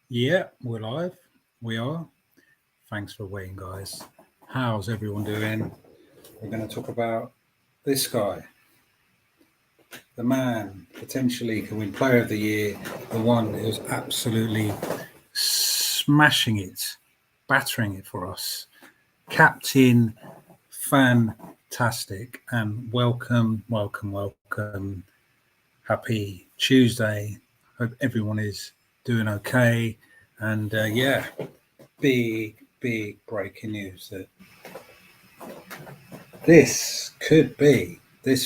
Yeah, we're live. We are. Thanks for waiting, guys. How's everyone doing? We're going to talk about this guy, the man potentially can win Player of the Year, the one who's absolutely smashing it, battering it for us. Captain, fantastic, and welcome. Happy Tuesday. Hope everyone is doing okay. And yeah, big breaking news that this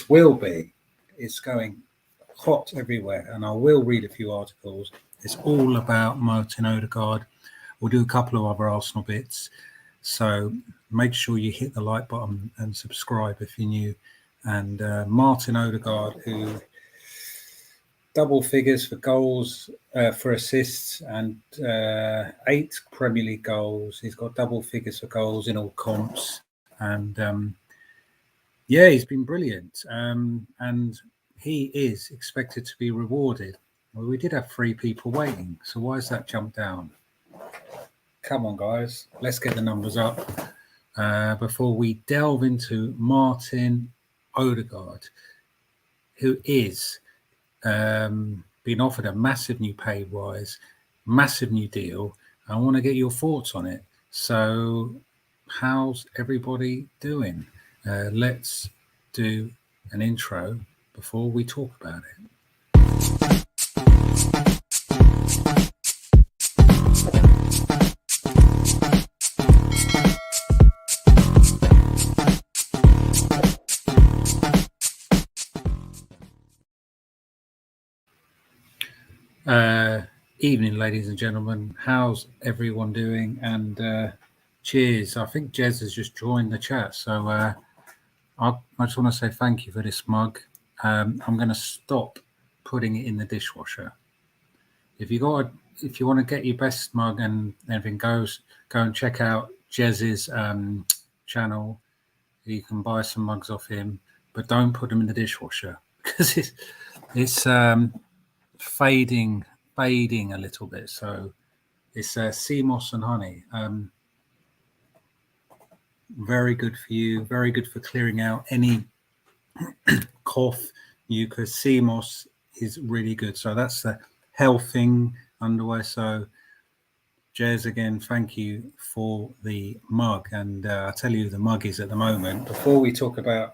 will be, it's going hot everywhere. And I will read a few articles. It's all about Martin Odegaard. We'll do a couple of other Arsenal bits. So make sure you hit the like button and subscribe if you're new. And Martin Odegaard, who double figures for goals, for assists, and 8 Premier League goals. He's got double figures for goals in all comps, and yeah, he's been brilliant. And he is expected to be rewarded. Well, we did have 3 people waiting, so why has that jumped down? Come on, guys, let's get the numbers up before we delve into Martin Odegaard, who is been offered a massive new pay rise, massive new deal. I want to get your thoughts on it. So, how's everybody doing? Let's do an intro before we talk about it. Evening, ladies and gentlemen. How's everyone doing? And cheers. I think Jez has just joined the chat. So I just want to say thank you for this mug. I'm going to stop putting it in the dishwasher. If you want to get your best mug and everything go and check out Jez's channel. You can buy some mugs off him, but don't put them in the dishwasher because it's fading a little bit. So it's sea moss and honey. Very good for you. Very good for clearing out any cough, mucus. Sea moss is really good. So that's the health thing underway. So Jez, again, thank you for the mug. And I'll tell you who the mug is at the moment. Before we talk about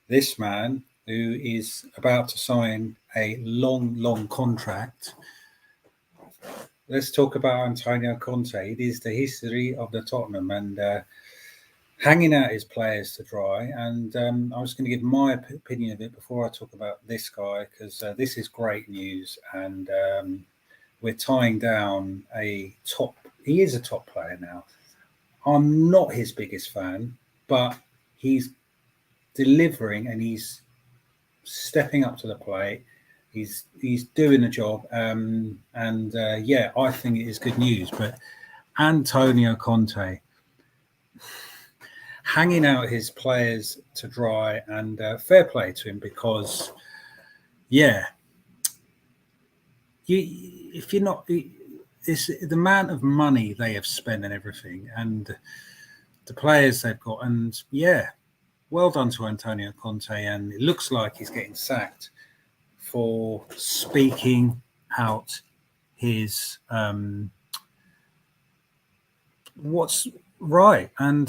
this man who is about to sign a long contract, let's talk about Antonio Conte. It is the history of the Tottenham and hanging out his players to dry. And I was going to give my opinion of it before I talk about this guy, because this is great news. And we're tying down he is a top player now. I'm not his biggest fan, but he's delivering and he's stepping up to the plate. He's doing the job, yeah, I think it is good news. But Antonio Conte hanging out his players to dry, and fair play to him, because yeah, if you're not, it's the amount of money they have spent and everything, and the players they've got, and yeah, well done to Antonio Conte. And it looks like he's getting sacked for speaking out his what's right, and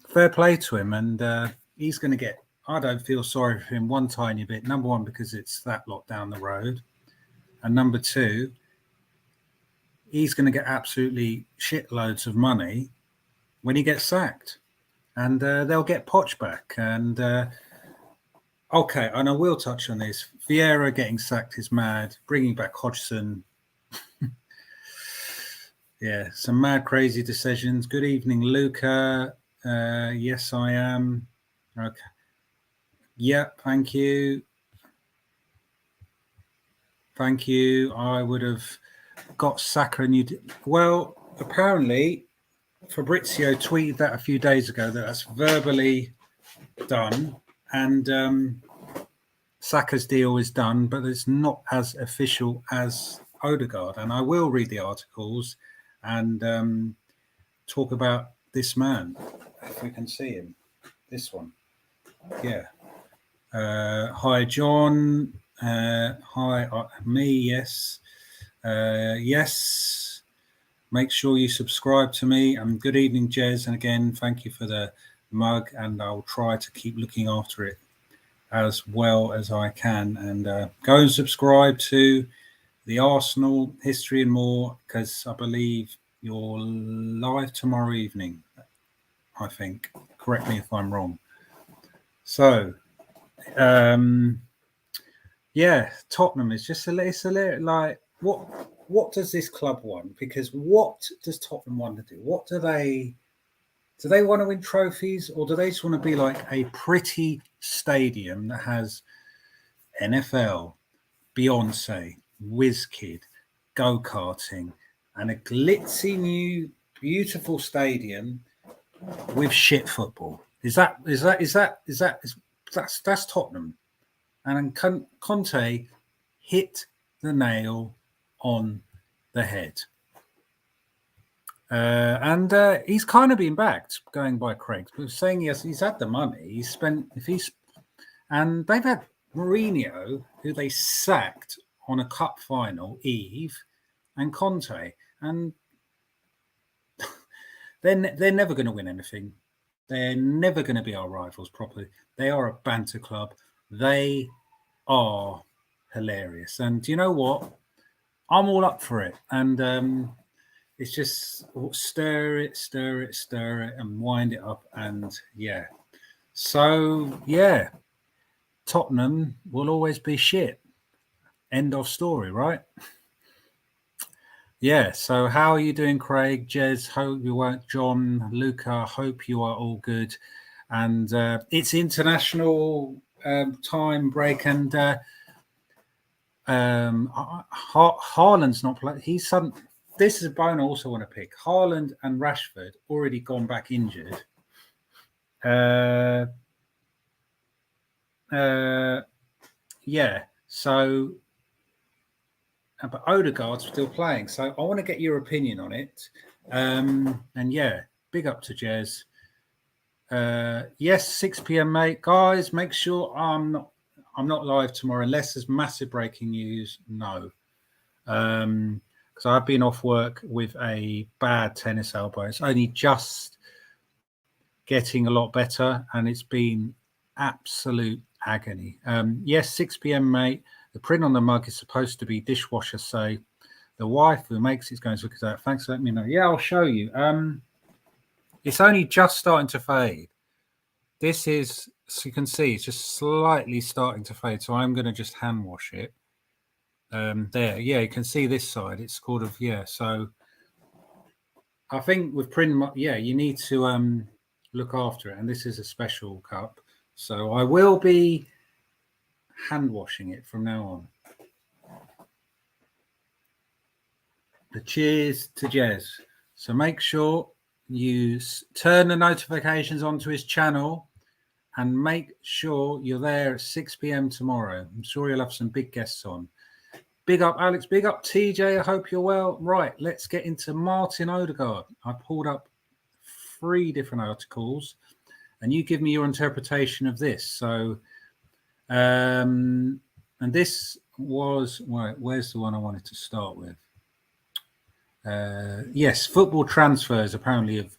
fair play to him. And he's going to get, I don't feel sorry for him one tiny bit. Number one, because it's that lot down the road, and number two, he's going to get absolutely shitloads of money when he gets sacked, and they'll get Poch back. And okay, and I will touch on this. Vieira getting sacked is mad. Bringing back Hodgson, yeah, some mad, crazy decisions. Good evening, Luca. Yes, I am. Okay. Yeah, thank you. Thank you. I would have got Saka and you did. Well, apparently Fabrizio tweeted that a few days ago that that's verbally done, and Saka's deal is done, but it's not as official as Odegaard, and I will read the articles and talk about this man, if we can see him. This one, yeah. Hi, John. Hi, me. Yes, yes. Make sure you subscribe to me. And good evening, Jez. And again, thank you for the mug, and I'll try to keep looking after it as well as I can. And go and subscribe to the Arsenal History and More, because I believe you're live tomorrow evening, I think. Correct me if I'm wrong. So, yeah, Tottenham is just a little like, what does this club want? Because what does Tottenham want to do? What do they want to win trophies, or do they just want to be like a pretty stadium that has NFL, Beyonce, WizKid, go-karting, and a glitzy new beautiful stadium with shit football? That's Tottenham. And Conte hit the nail on the head. And he's kind of been backed, going by Craig, but saying he's had the money. And they've had Mourinho, who they sacked on a cup final eve, and Conte, and they're never going to win anything. They're never going to be our rivals properly. They are a banter club. They are hilarious, and you know what? I'm all up for it. And it's just stir it, and wind it up, and yeah. So yeah, Tottenham will always be shit. End of story, right? Yeah. So how are you doing, Craig? Jez, hope you weren't. John, Luca, hope you are all good. And it's international time break, and Haaland's not playing. This is a bone I also want to pick. Haaland and Rashford already gone back injured. Yeah. So, but Odegaard's still playing. So I want to get your opinion on it. And yeah, big up to Jez. Yes, 6 p.m, mate. Guys, make sure I'm not live tomorrow unless there's massive breaking news. No. Because I've been off work with a bad tennis elbow. It's only just getting a lot better, and it's been absolute agony. Yes, 6 p.m, mate. The print on the mug is supposed to be dishwasher say. The wife who makes it's going to look at that. Thanks for letting me know. Yeah, I'll show you. It's only just starting to fade. This is, so you can see, it's just slightly starting to fade. So I'm going to just hand wash it. There, yeah, you can see this side. It's sort of, yeah. So I think with print, yeah, you need to look after it. And this is a special cup, so I will be hand washing it from now on. The cheers to Jez. So make sure you turn the notifications onto his channel, and make sure you're there at 6 p.m. tomorrow. I'm sure you'll have some big guests on. Big up, Alex. Big up, TJ. I hope you're well. Right, let's get into Martin Odegaard. I pulled up 3 different articles, and you give me your interpretation of this. So, and this was, where's the one I wanted to start with? Yes, football transfers apparently have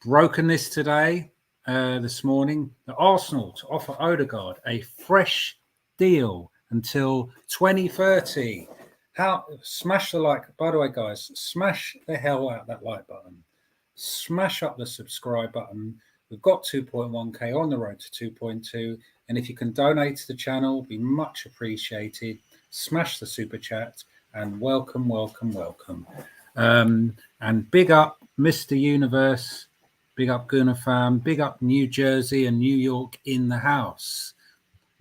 broken this today, this morning. The Arsenal to offer Odegaard a fresh deal until 2030. Smash the like. By the way, guys, smash the hell out that like button. Smash up the subscribe button. We've got 2.1k on the road to 2.2. And if you can donate to the channel, be much appreciated. Smash the super chat, and welcome. And big up Mr. Universe. Big up Gunnar Fam. Big up New Jersey and New York in the house.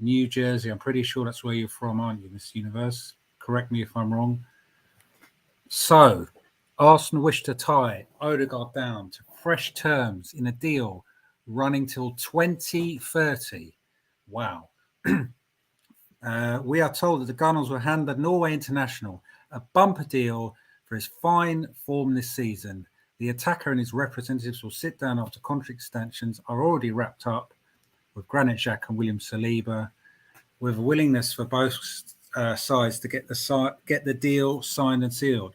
New Jersey, I'm pretty sure that's where you're from, aren't you, Mr. Universe? Correct me if I'm wrong. So, Arsenal wish to tie Odegaard down to fresh terms in a deal running till 2030. Wow. We are told that the Gunners will hand the Norway international a bumper deal for his fine form this season. The attacker and his representatives will sit down after contract extensions are already wrapped up with Granit Xhaka and William Saliba, with a willingness for both sides to get the deal signed and sealed.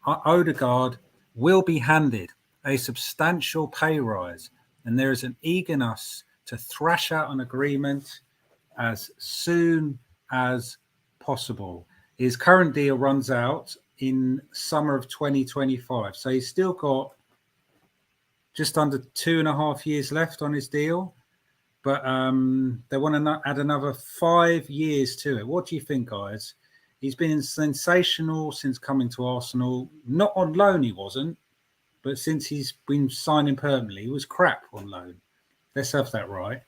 Odegaard will be handed a substantial pay rise, and there is an eagerness to thrash out an agreement as soon as possible. His current deal runs out in summer of 2025, so he's still got just under 2.5 years left on his deal, but they want to add another 5 years to it. What do you think, guys? He's been sensational since coming to Arsenal. Not on loan, he wasn't, but since he's been signing permanently, he was crap on loan. Let's have that right.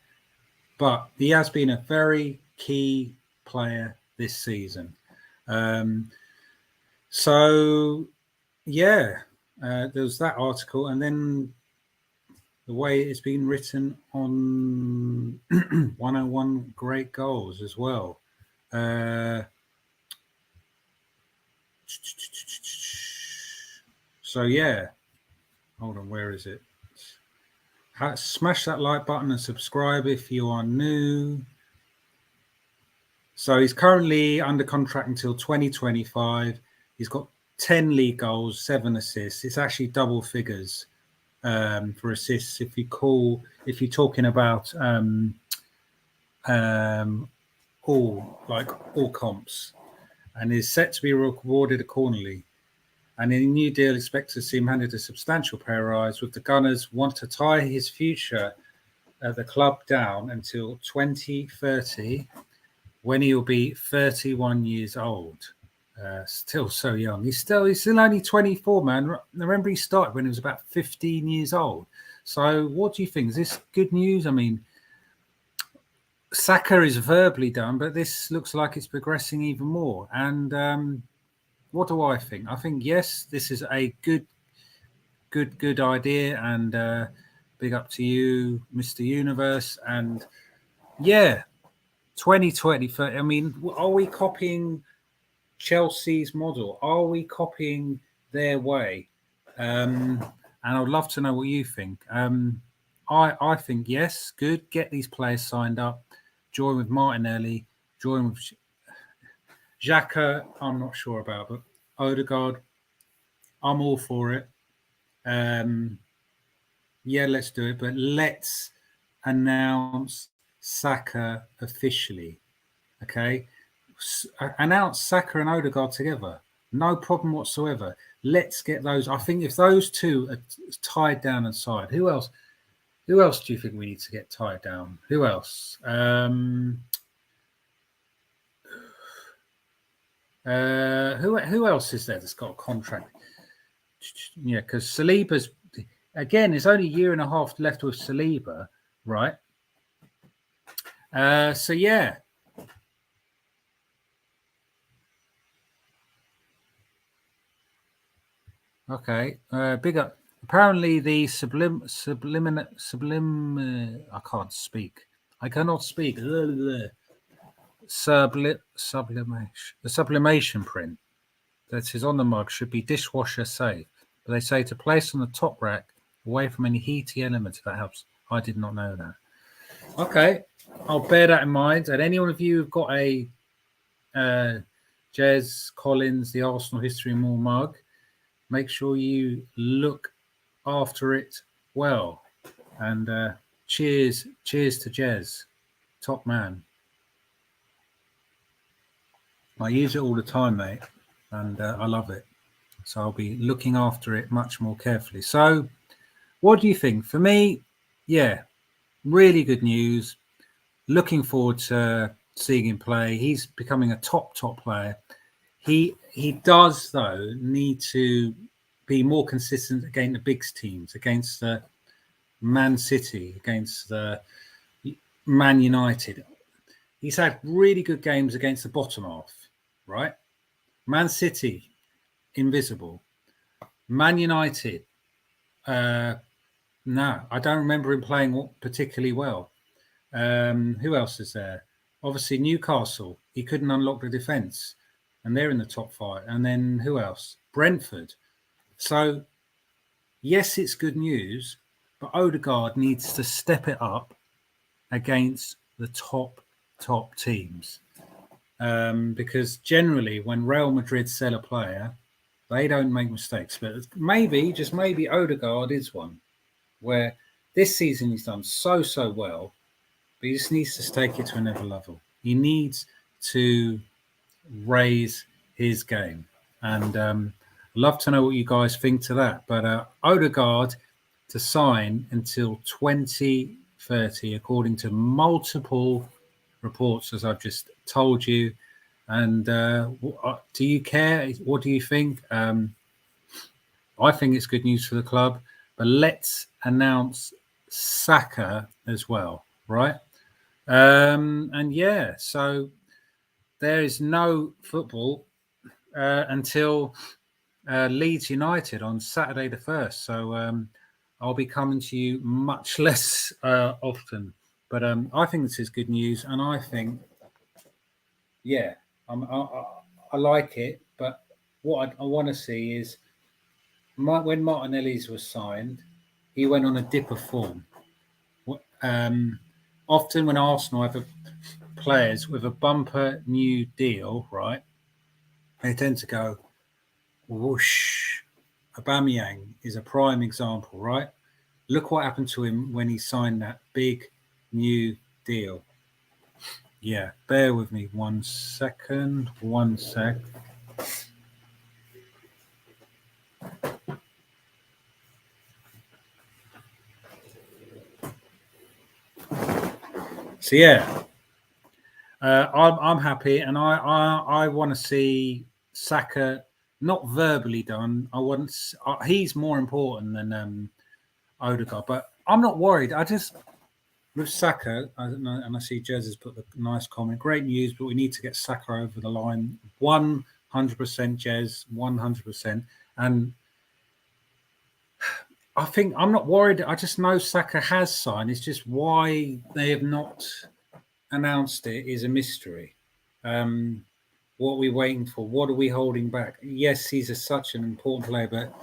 But he has been a very key player this season. So, yeah, there was that article. And then the way it's been written on 101 Great Goals as well. So, yeah. Hold on, where is it? Smash that like button and subscribe if you are new. So he's currently under contract until 2025. He's got 10 league goals, 7 assists. It's actually double figures for assists if you're talking about all comps, and is set to be rewarded accordingly. And in a new deal, expects to see him handed a substantial pay rise, with the Gunners want to tie his future at the club down until 2030, when he will be 31 years old. Still so young. He's still only 24, man. I remember he started when he was about 15 years old. So what do you think? Is this good news? I mean, Saka is verbally done, but this looks like it's progressing even more. And what do I think? I think, yes, this is a good idea, and big up to you, Mr. Universe. And yeah, 2020. I mean, are we copying Chelsea's model? Are we copying their way? And I'd love to know what you think. I think, yes, good. Get these players signed up. Join with Martinelli. Join with Xhaka, I'm not sure about, but Odegaard, I'm all for it. Yeah, let's do it, but let's announce Saka officially. Okay, announce Saka and Odegaard together. No problem whatsoever. Let's get those. I think if those two are tied down and signed, who else? Who else do you think we need to get tied down? Who else? Who else is there that's got a contract? Yeah, because Saliba's, again, there's only a year and a half left with Saliba, right? So yeah. Okay. Big up. Apparently the sublime. I can't speak. I cannot speak. The sublimation print that is on the mug should be dishwasher safe, but they say to place on the top rack away from any heaty elements. That helps. I did not know that. Okay, I'll bear that in mind. And any one of you who've got a Jez Collins, the Arsenal History and More mug, make sure you look after it well. And cheers to Jez, top man. I use it all the time, mate, and I love it. So I'll be looking after it much more carefully. So what do you think? For me, yeah, really good news. Looking forward to seeing him play. He's becoming a top player. He does, though, need to be more consistent against the big teams, against the Man City, against the Man United. He's had really good games against the bottom half, right? Man City, invisible. Man United, no, I don't remember him playing particularly well. Who else is there? Obviously, Newcastle, he couldn't unlock the defence. and they're in the top 5. And then who else? Brentford. So, yes, it's good news, but Odegaard needs to step it up against the top teams. Because generally, when Real Madrid sell a player, they don't make mistakes. But maybe, just maybe, Odegaard is one where this season he's done so well, but he just needs to take it to another level. He needs to raise his game. And I'd love to know what you guys think to that. But Odegaard to sign until 2030, according to multiple reports, as I've just told you. And do you care? What do you think? I think it's good news for the club, but let's announce Saka as well, right? And yeah, so there is no football until Leeds United on Saturday the 1st. So I'll be coming to you much less often. But I think this is good news, and I think, yeah, I like it. But what I want to see is when Martinelli's was signed, he went on a dip of form. Often when Arsenal have players with a bumper new deal, right, they tend to go whoosh. Aubameyang is a prime example, right? Look what happened to him when he signed that big new deal. Yeah, bear with me 1 second. 1 sec. So yeah, I'm happy, and I want to see Saka not verbally done. He's more important than Odegaard, but I'm not worried. I just with Saka, and I see Jez has put the nice comment. Great news, but we need to get Saka over the line. 100%, Jez, 100%, and I think I'm not worried. I just know Saka has signed. It's just why they have not announced it is a mystery. What are we waiting for? What are we holding back? Yes, he's such an important player, but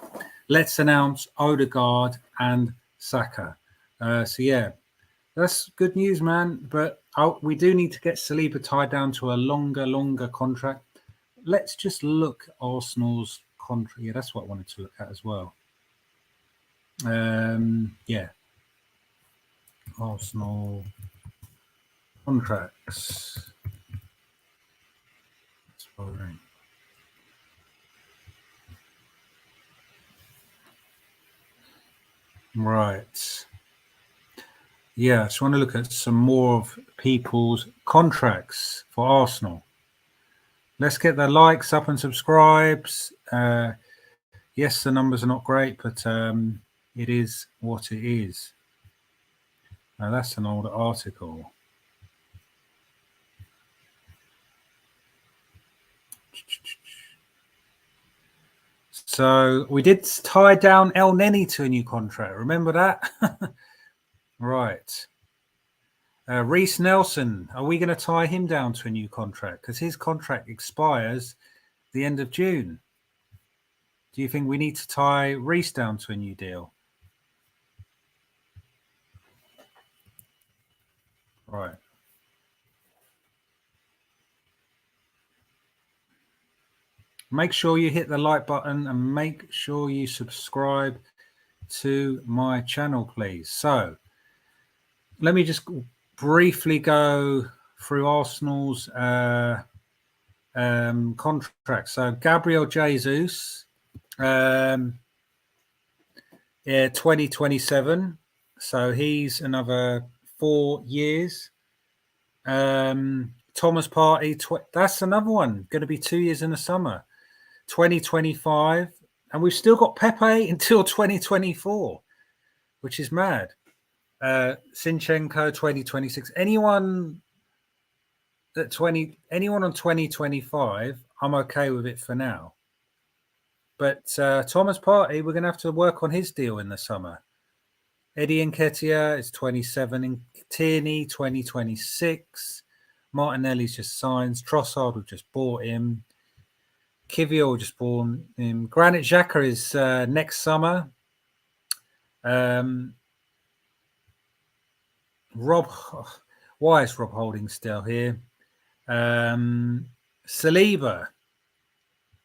let's announce Odegaard and Saka. So yeah, that's good news, man. But we do need to get Saliba tied down to a longer contract. Let's just look at Arsenal's contract. Yeah, that's what I wanted to look at as well. Yeah, Arsenal contracts. Right. Yeah, I just want to look at some more of people's contracts for Arsenal. Let's get the likes up and subscribes. Yes, the numbers are not great, but it is what it is. Now, that's an old article. So we did tie down El Neni to a new contract. Remember that? Right. Reece Nelson, are we going to tie him down to a new contract? Because his contract expires the end of June. Do you think we need to tie Reece down to a new deal? Right. Make sure you hit the like button and make sure you subscribe to my channel, please. So let me just briefly go through Arsenal's contract. So Gabriel Jesus, 2027. So he's another 4 years. Thomas Partey, that's another one. Going to be 2 years in the summer. 2025, and we've still got Pepe until 2024, which is mad. Sinchenko 2026. Anyone on 2025, I'm okay with it for now. But Thomas Partey, we're going to have to work on his deal in the summer. Eddie Nketiah is 27, and Tierney 2026. Martinelli's just signed. Trossard, we've just bought him. Kivior just born. Granit Xhaka is next summer. Rob, why is Rob Holding still here? Saliba.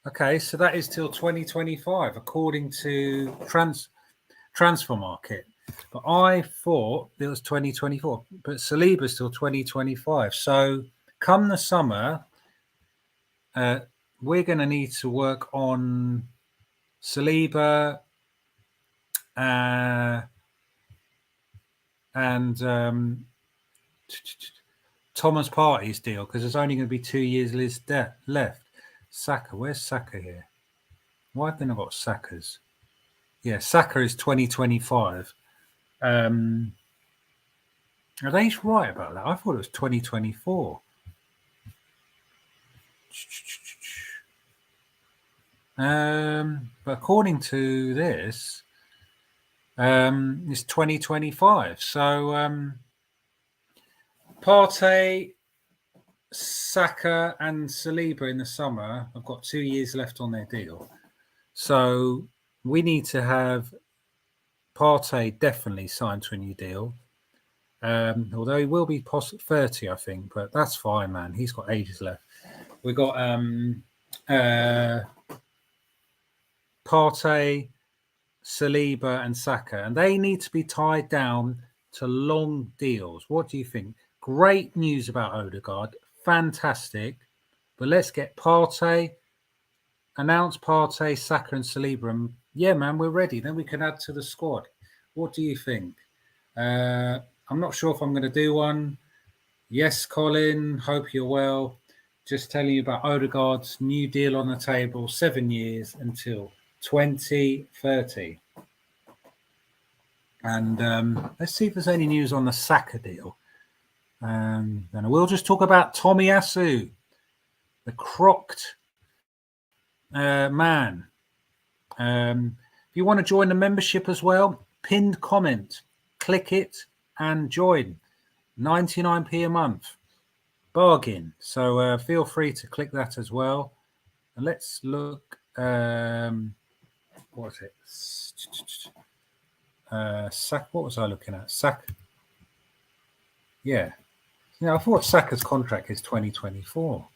Okay, so that is till 2025, according to Transfer Market. But I thought it was 2024, but Saliba's till 2025. So come the summer, we're going to need to work on Saliba and Thomas Partey's deal, because there's only going to be 2 years left. Saka, where's Saka here? Why have they not got Saka's? Yeah, Saka is 2025. Are they right about that? I thought it was 2024. But according to this, it's 2025. So Partey, Saka and Saliba in the summer have got 2 years left on their deal. So we need to have Partey definitely signed to a new deal. Although he will be 30, I think, but that's fine, man. He's got ages left. We've got Partey, Saliba and Saka, and they need to be tied down to long deals. What do you think? Great news about Odegaard. Fantastic. But let's get Partey, announce Partey, Saka and Saliba. And yeah, man, we're ready. Then we can add to the squad. What do you think? I'm not sure if I'm going to do one. Yes, Colin, hope you're well. Just telling you about Odegaard's new deal on the table, 7 years until 2030. And let's see if there's any news on the Saka deal. Then I will just talk about Tomiyasu, the crocked man. If you want to join the membership as well, pinned comment, click it and join. 99p a month. Bargain. So feel free to click that as well. And let's look. What was it? Saka. What was I looking at? Saka. Yeah. Yeah, I thought Saka's contract is 2024.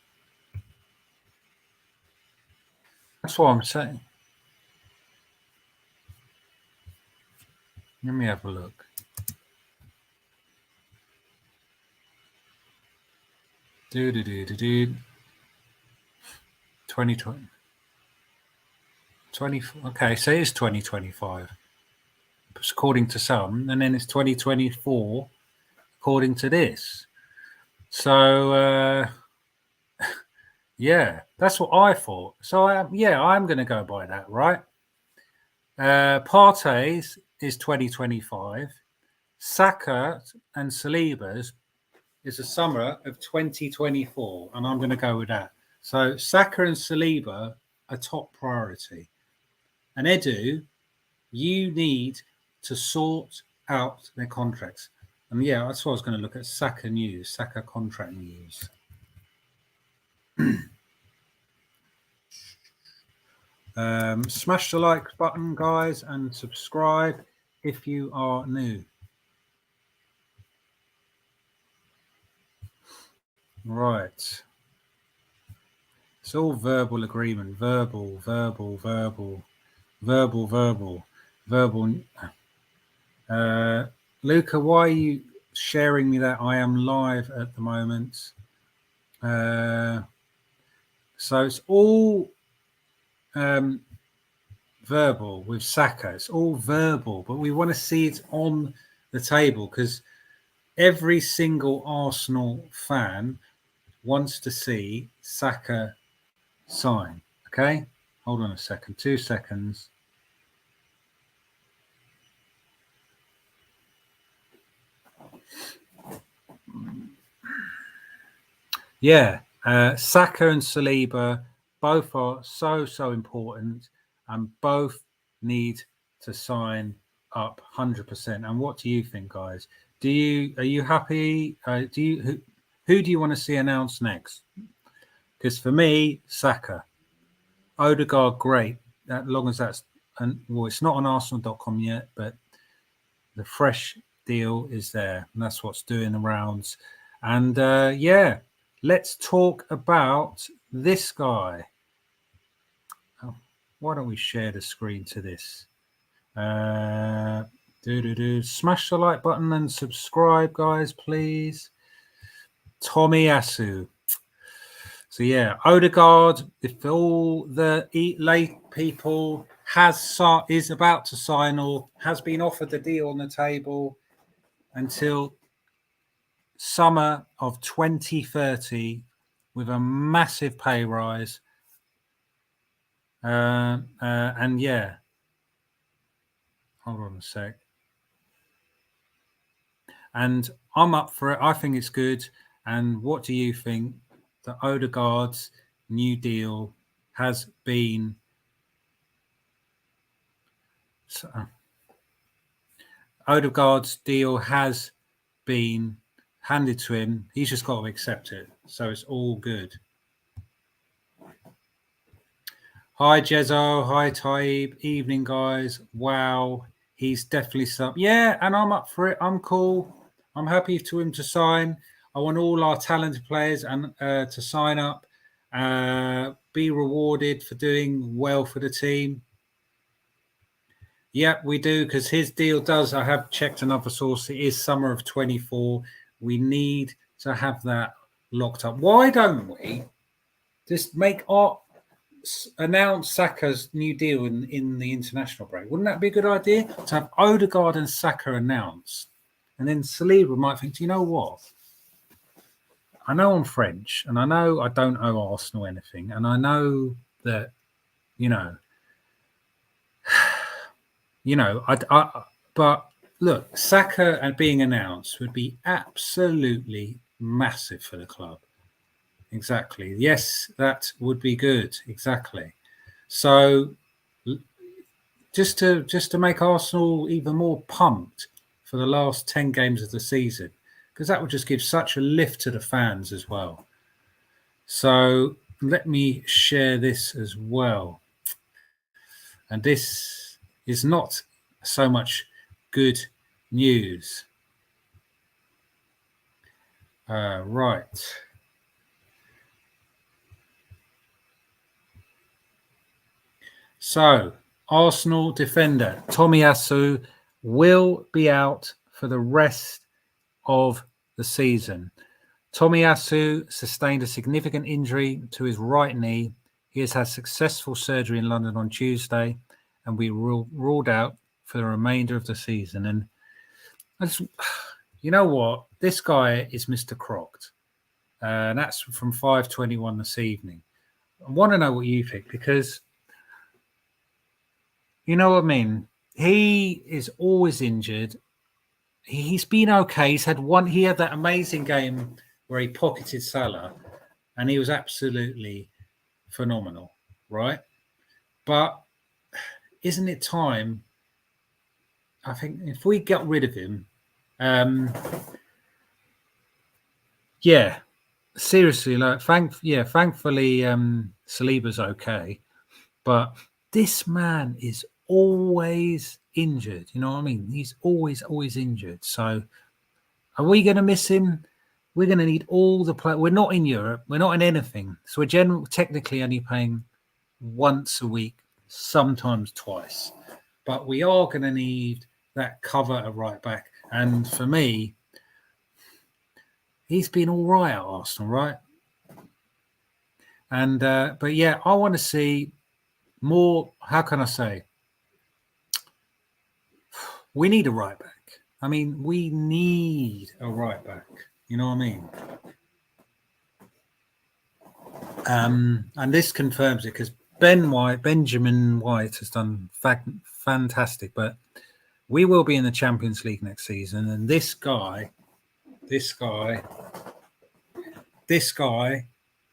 That's what I'm saying. Let me have a look. Do 2020. 20. Okay, so it is 2025, according to some, and then it's 2024, according to this. So yeah, that's what I thought. So I'm going to go by that, right? Partey's is 2025. Saka and Saliba's is the summer of 2024, and I'm going to go with that. So Saka and Saliba are top priority. And Edu, you need to sort out their contracts. And yeah, that's what I was going to look at. Saka news, Saka contract news. Smash the like button, guys, and subscribe if you are new. Right. It's all verbal agreement. Verbal. Luca, why are you sharing me that? I am live at the moment. So it's all verbal with Saka. It's all verbal, but we want to see it on the table because every single Arsenal fan wants to see Saka sign. Okay, hold on a second, 2 seconds. Yeah, Saka and Saliba both are so important, and both need to sign up 100%. And what do you think, guys? Are you happy? Who do you want to see announced next? Because for me, Saka. Odegaard, great. As long as that's, well, it's not on Arsenal.com yet, but the fresh deal is there, and that's what's doing the rounds. And yeah, let's talk about this guy. Oh, why don't we share the screen to this? Smash the like button and subscribe, guys, please. Tomiyasu. So yeah, Odegaard, if all the late people is about to sign or has been offered the deal on the table until summer of 2030 with a massive pay rise. And yeah, hold on a sec. And I'm up for it. I think it's good. And what do you think? That Odegaard's new deal has been Odegaard's deal has been handed to him. He's just got to accept it. So it's all good. Hi, Jezzo. Hi, Taib. Evening, guys. Wow. He's definitely stuck. Yeah, and I'm up for it. I'm cool. I'm happy for him to sign. I want all our talented players and to sign up, be rewarded for doing well for the team. Yep, we do, because his deal does. I have checked another source. It is summer of 24. We need to have that locked up. Why don't we just announce Saka's new deal in the international break? Wouldn't that be a good idea to have Odegaard and Saka announced? And then Saliba might think, do you know what? I know I'm French, and I know I don't owe Arsenal anything, and I know that, but look, Saka and being announced would be absolutely massive for the club. Exactly. Yes, that would be good. Exactly. So just to make Arsenal even more pumped for the last 10 games of the season, because that would just give such a lift to the fans as well. So let me share this as well. And this is not so much good news. Right. So, Arsenal defender Tomiyasu will be out for the rest of the season. Tomiyasu sustained a significant injury to his right knee. He has had successful surgery in London on Tuesday and we ruled out for the remainder of the season. And you know what? This guy is Mr. Crocked. And that's from 5:21 this evening. I want to know what you think, because you know what I mean? He is always injured. He's been okay. He had that amazing game where he pocketed Salah and he was absolutely phenomenal, right? But isn't it time? I think if we get rid of him, yeah, seriously, thankfully, Saliba's okay, but this man is always injured. You know what I mean? He's always injured. So are we going to miss him? We're going to need all the play. We're not in Europe. We're not in anything. So we're technically only paying once a week, sometimes twice. But we are going to need that cover at right back. And for me, he's been all right at Arsenal, right? And but yeah, I want to see more. How can I say? We need a right back. I mean, we need a right back. You know what I mean? And this confirms it, because Benjamin White has done fantastic. But we will be in the Champions League next season, and this guy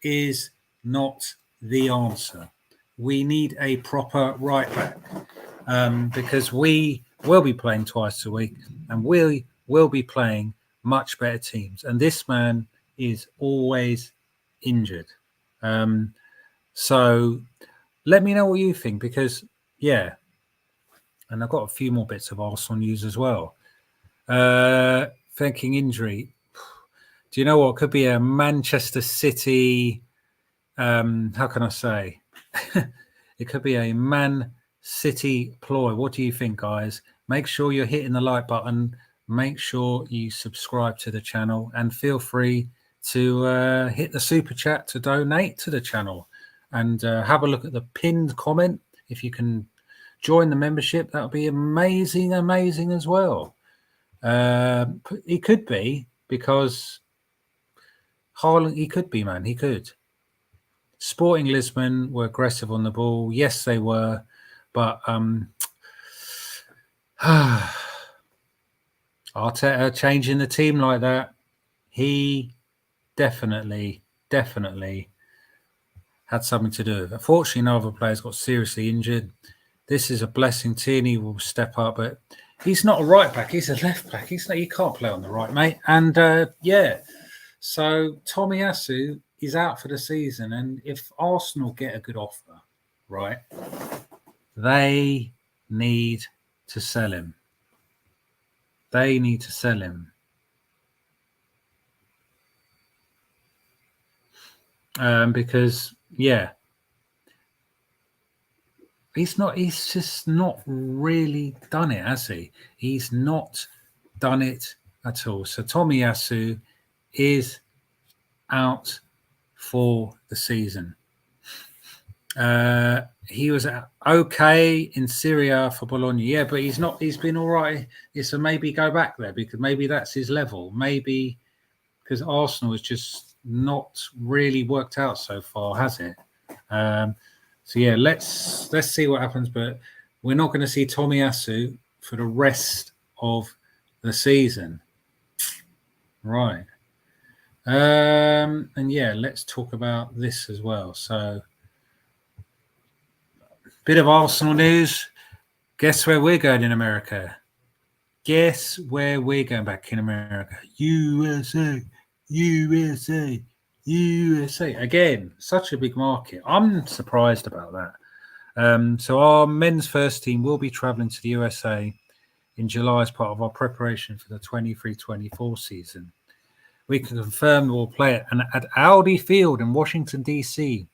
is not the answer. We need a proper right back, because we will be playing twice a week, and we will be playing much better teams. And this man is always injured. So let me know what you think, because yeah, and I've got a few more bits of Arsenal news as well. Thinking injury. Do you know what? Could be a Manchester City. How can I say? It could be a Man City ploy. What do you think, guys? Make sure you're hitting the like button. Make sure you subscribe to the channel, and feel free to hit the super chat to donate to the channel, and have a look at the pinned comment. If you can join the membership, that would be amazing as well. It could be, because Haaland, he could be, man. He could. Sporting Lisbon were aggressive on the ball. Yes, they were. But Arteta changing the team like that, he definitely had something to do. Unfortunately, no other players got seriously injured. This is a blessing. Tierney will step up, but he's not a right back. He's a left back. He can't play on the right, mate. And so Tomiyasu is out for the season. And if Arsenal get a good offer, right, they need to sell him. Because, yeah, he's just not really done it, has he? He's not done it at all. So Tomiyasu is out for the season. He was okay in Syria for Bologna, yeah, but he's not. He's been all right. Yeah, so maybe go back there, because maybe that's his level. Maybe because Arsenal has just not really worked out so far, has it? So yeah, let's see what happens. But we're not going to see Tomiyasu for the rest of the season, right? And yeah, let's talk about this as well. So, bit of Arsenal news. Guess where we're going in America? Guess where we're going back in America? USA. Again, such a big market. I'm surprised about that. So our men's first team will be traveling to the USA in July as part of our preparation for the 23-24 season. We can confirm we'll play at Audi Field in Washington, D.C.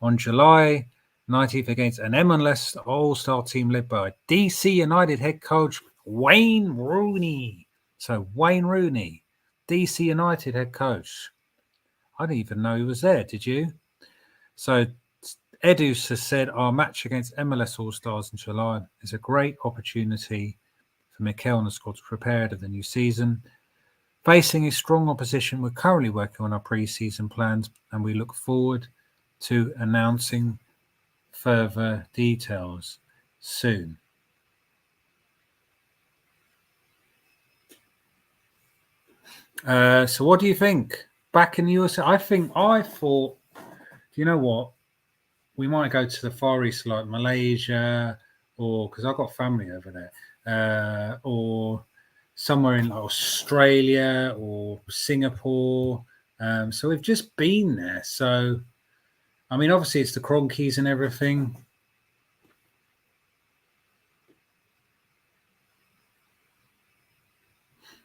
on July 19th against an MLS All-Star team led by DC United head coach Wayne Rooney. So Wayne Rooney, DC United head coach. I didn't even know he was there, did you? So Edus has said our match against MLS All-Stars in July is a great opportunity for Mikel and the squad to prepare for the new season. Facing a strong opposition, we're currently working on our pre-season plans, and we look forward to announcing further details soon. So what do you think? Back in the USA, I thought, you know what? We might go to the Far East, like Malaysia, or because I've got family over there, or somewhere in Australia or Singapore. So we've just been there. So, I mean, obviously it's the Cronkies and everything.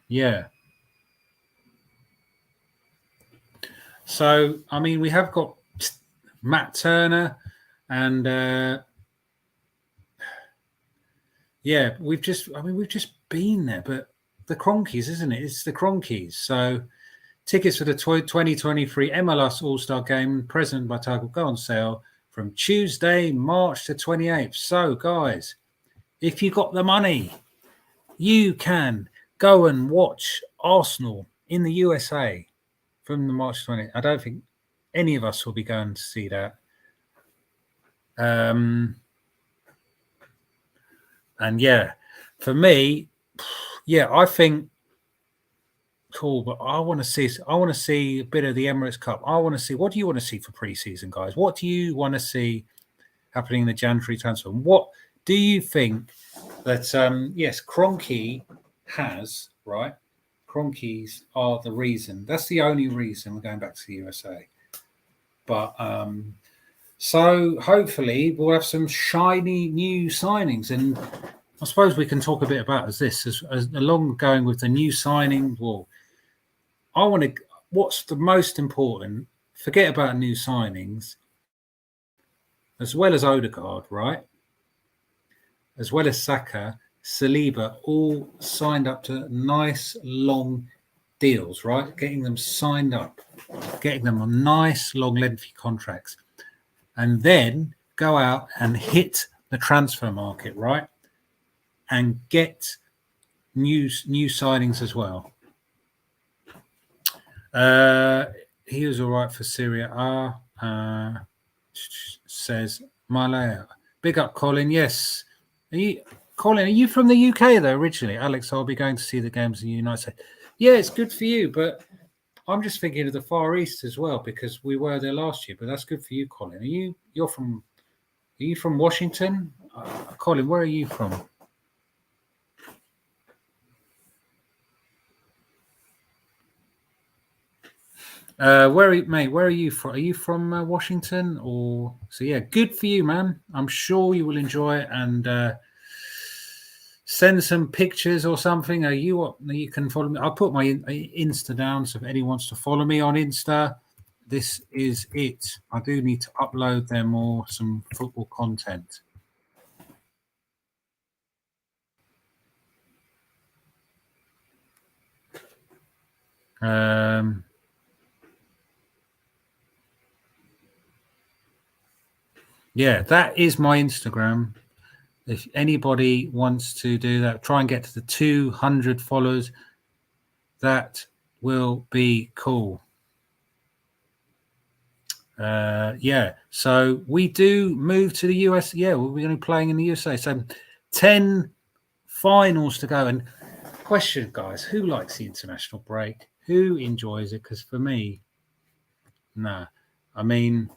Yeah. So, I mean, we have got Matt Turner and yeah, we've just been there, but the Cronkies, isn't it? It's the Cronkies. So tickets for the 2023 MLS All-Star Game present by Tiger go on sale from Tuesday, March the 28th. So guys, if you got the money, you can go and watch Arsenal in the USA from the March 20th. I don't think any of us will be going to see that. And yeah, for me, yeah, I think cool, but I want to see a bit of the Emirates Cup. I want to see, what do you want to see for pre-season, guys? What do you want to see happening in the January transfer? What do you think that yes, Kroenke has, right? Cronkies are the reason. That's the only reason we're going back to the USA. But So hopefully we'll have some shiny new signings, and I suppose we can talk a bit about this as along going with the new signing. Well, I want to. What's the most important? Forget about new signings, as well as Odegaard, right? As well as Saka, Saliba, all signed up to nice long deals, right? Getting them signed up, getting them on nice long lengthy contracts, and then go out and hit the transfer market, right? And get new signings as well. He was all right for Syria A. Says Malaya. Big up, Colin. Yes. Colin, are you from the UK though originally? Alex, I'll be going to see the games in the United States. Yeah, it's good for you, but I'm just thinking of the Far East as well because we were there last year. But that's good for you, Colin. Are you from Washington? Colin, where are you from? Where are you from? Are you from Washington? Or so? Yeah, good for you, man. I'm sure you will enjoy it and send some pictures or something. You can follow me. I'll put my Insta down, so if anyone wants to follow me on Insta, this is it. I do need to upload them or some football content. Yeah, that is my Instagram. If anybody wants to do that, try and get to the 200 followers. That will be cool. Yeah, so we do move to the US. Yeah, we're going to be playing in the USA. So 10 finals to go. And question, guys, who likes the international break? Who enjoys it? Because for me, nah. I mean,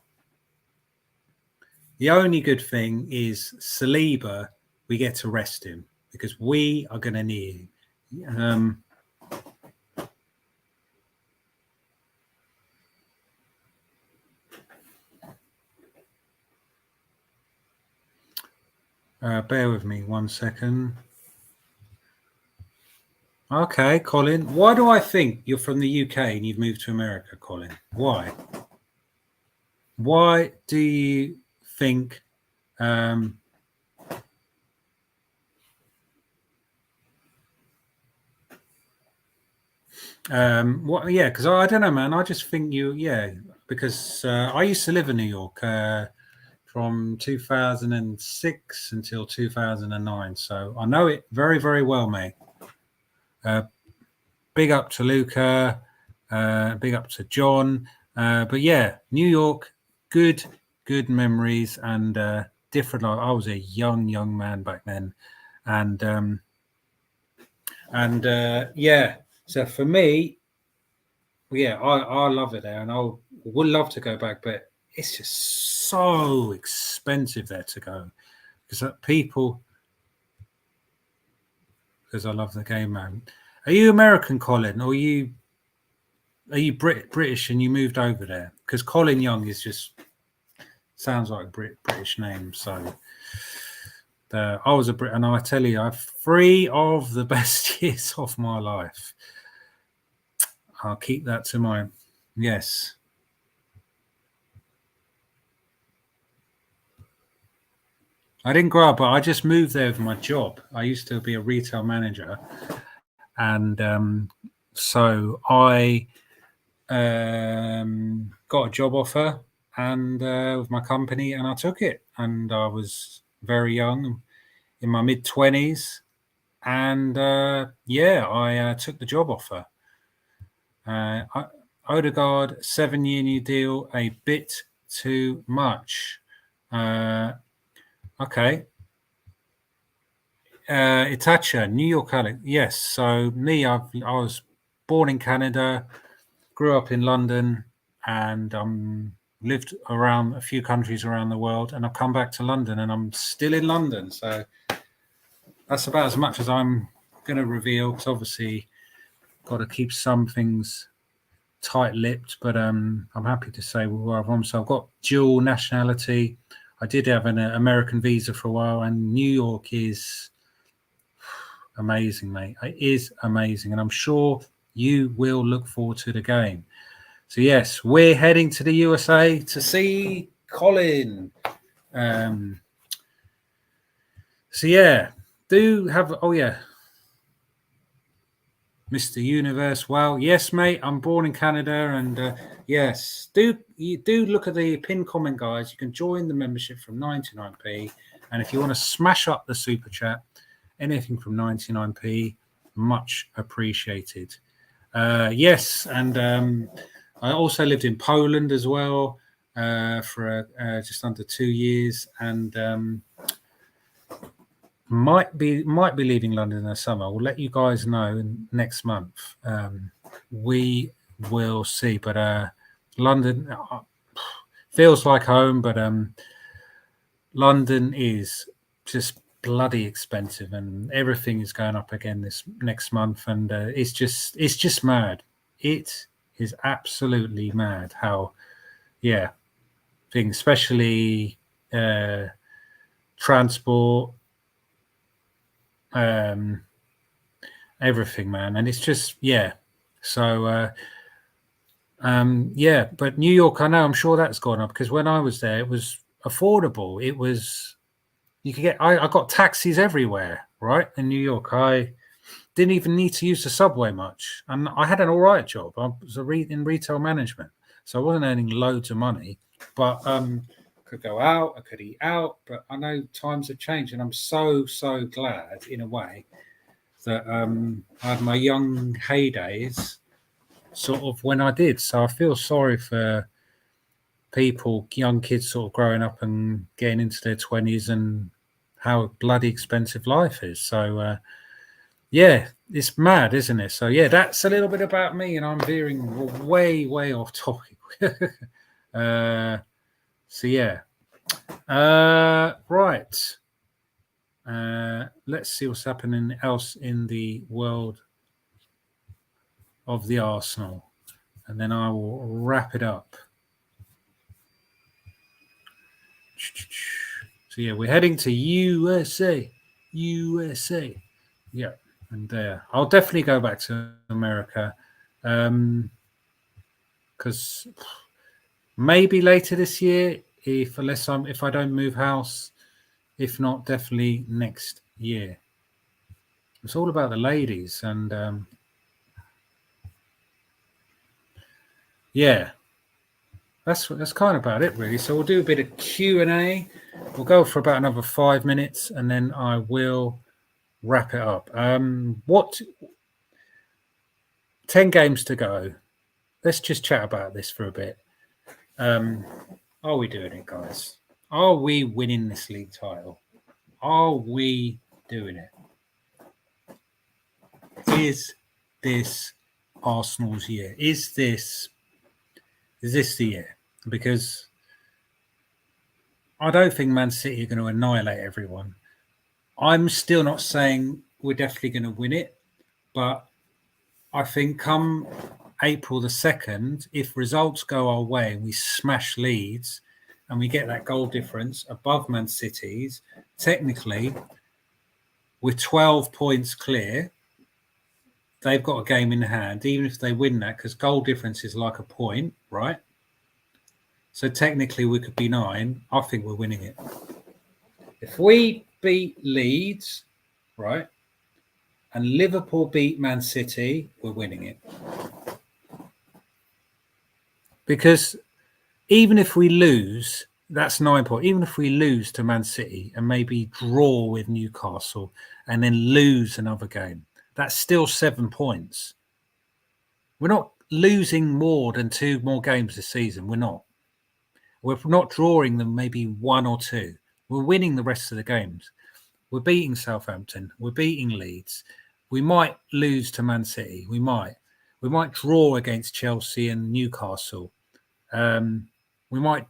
the only good thing is Saliba, we get to rest him because we are going to need him. Bear with me 1 second. Okay, Colin. Why do I think you're from the UK and you've moved to America, Colin? Why? Why do you think what? Yeah, because I don't know, man. I just think because I used to live in New York from 2006 until 2009, so I know it very, very well, mate. Big up to Luca, big up to John. But yeah, New York, good memories and different. I was a young man back then, and yeah. So for me, yeah, I love it there, and I would love to go back, but it's just so expensive there to go because because I love the game, man. Are you American, Colin, or are you British and you moved over there? Because Colin Young is just sounds like a British name. So I was a Brit, and I tell you, I have 3 of the best years of my life. I'll keep that to mind. Yes. I didn't grow up, but I just moved there with my job. I used to be a retail manager, and so I got a job offer and with my company, and I took it. And I was very young, in my mid-20s, and I took the job offer. Odegaard, 7-year new deal, a bit too much. Okay. Itacha, New York, Alex. Yes. So me, I was born in Canada, grew up in London, and lived around a few countries around the world. And I've come back to London, and I'm still in London. So that's about as much as I'm going to reveal. Because obviously, got to keep some things tight-lipped, but I'm happy to say where I'm from. So I've got dual nationality. I did have an American visa for a while, and New York is amazing, mate. It is amazing, and I'm sure you will look forward to the game. So yes, we're heading to the USA to see Colin. So yeah, do have Mr. Universe. Well, yes, mate. I'm born in Canada, and yes, do look at the pinned comment, guys. You can join the membership from 99p, and if you want to smash up the super chat, anything from 99p, much appreciated. Yes, and I also lived in Poland as well for just under 2 years, and might be leaving London in the summer. We'll let you guys know next month. We will see, but London feels like home, but London is just bloody expensive, and everything is going up again this next month, and it's just mad. It is absolutely mad how things, especially transport, everything, man, and it's just so but New York, I know, I'm sure that's gone up, because when I was there it was affordable. It was, you could get, I got taxis everywhere, right, in New York. I didn't even need to use the subway much, and I had an all right job. I was in retail management, so I wasn't earning loads of money, but could go out, I could eat out. But I know times have changed, and I'm so glad in a way that I had my young heydays sort of when I did. So I feel sorry for people, young kids, sort of growing up and getting into their 20s, and how bloody expensive life is. So it's mad, isn't it? So that's a little bit about me, and I'm veering way off topic. Right. Let's see what's happening else in the world of the Arsenal, and then I will wrap it up. So we're heading to USA. Yeah, and I'll definitely go back to America, because maybe later this year, if I don't move house. If not, definitely next year. It's all about the ladies, and that's kind of about it, really. So we'll do a bit of Q&A. We'll go for about another 5 minutes, and then I will wrap it up. 10 games to go. Let's just chat about this for a bit. Are we doing it, guys? Are we winning this league title? Are we doing it? Is this Arsenal's year? Is this the year? Because I don't think Man City are going to annihilate everyone. I'm still not saying we're definitely going to win it, but I think come April the 2nd, if results go our way and we smash Leeds and we get that goal difference above Man City's, technically we're 12 points clear. They've got a game in hand, even if they win that, because goal difference is like a point, right? So technically we could be 9. I think we're winning it. If we beat Leeds, right, and Liverpool beat Man City, we're winning it. Because even if we lose, that's 9 points. Even if we lose to Man City and maybe draw with Newcastle and then lose another game, that's still 7 points. We're not losing more than 2 more games this season. We're not. We're not drawing them maybe 1 or 2. We're winning the rest of the games. We're beating Southampton. We're beating Leeds. We might lose to Man City. We might draw against Chelsea and Newcastle. We might,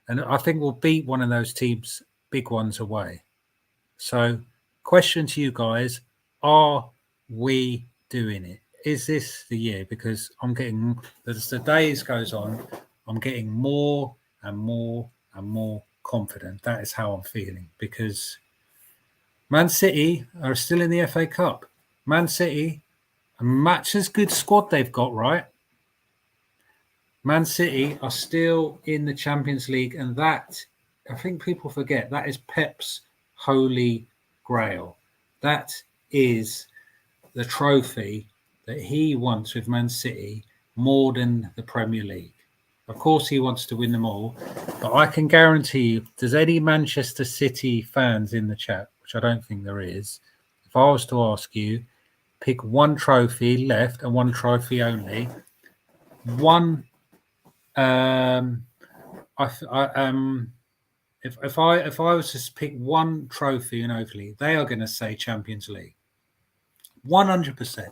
and I think we'll beat one of those teams, big ones, away. So, question to you guys: are we doing it? is this the year? Because I'm getting, as the days goes on, I'm getting more and more and more confident. That is how I'm feeling, because Man City are still in the FA Cup. Man City, a much as good squad they've got, right? Man City are still in the Champions League, and that, I think people forget, that is Pep's holy grail. That is the trophy that he wants with Man City more than the Premier League. Of course, he wants to win them all, but I can guarantee you, there's any Manchester City fans in the chat, which I don't think there is. If I was to ask you, pick one trophy left and one trophy only. One, if I was to pick one trophy in Oakley, they are going to say Champions League. 100%.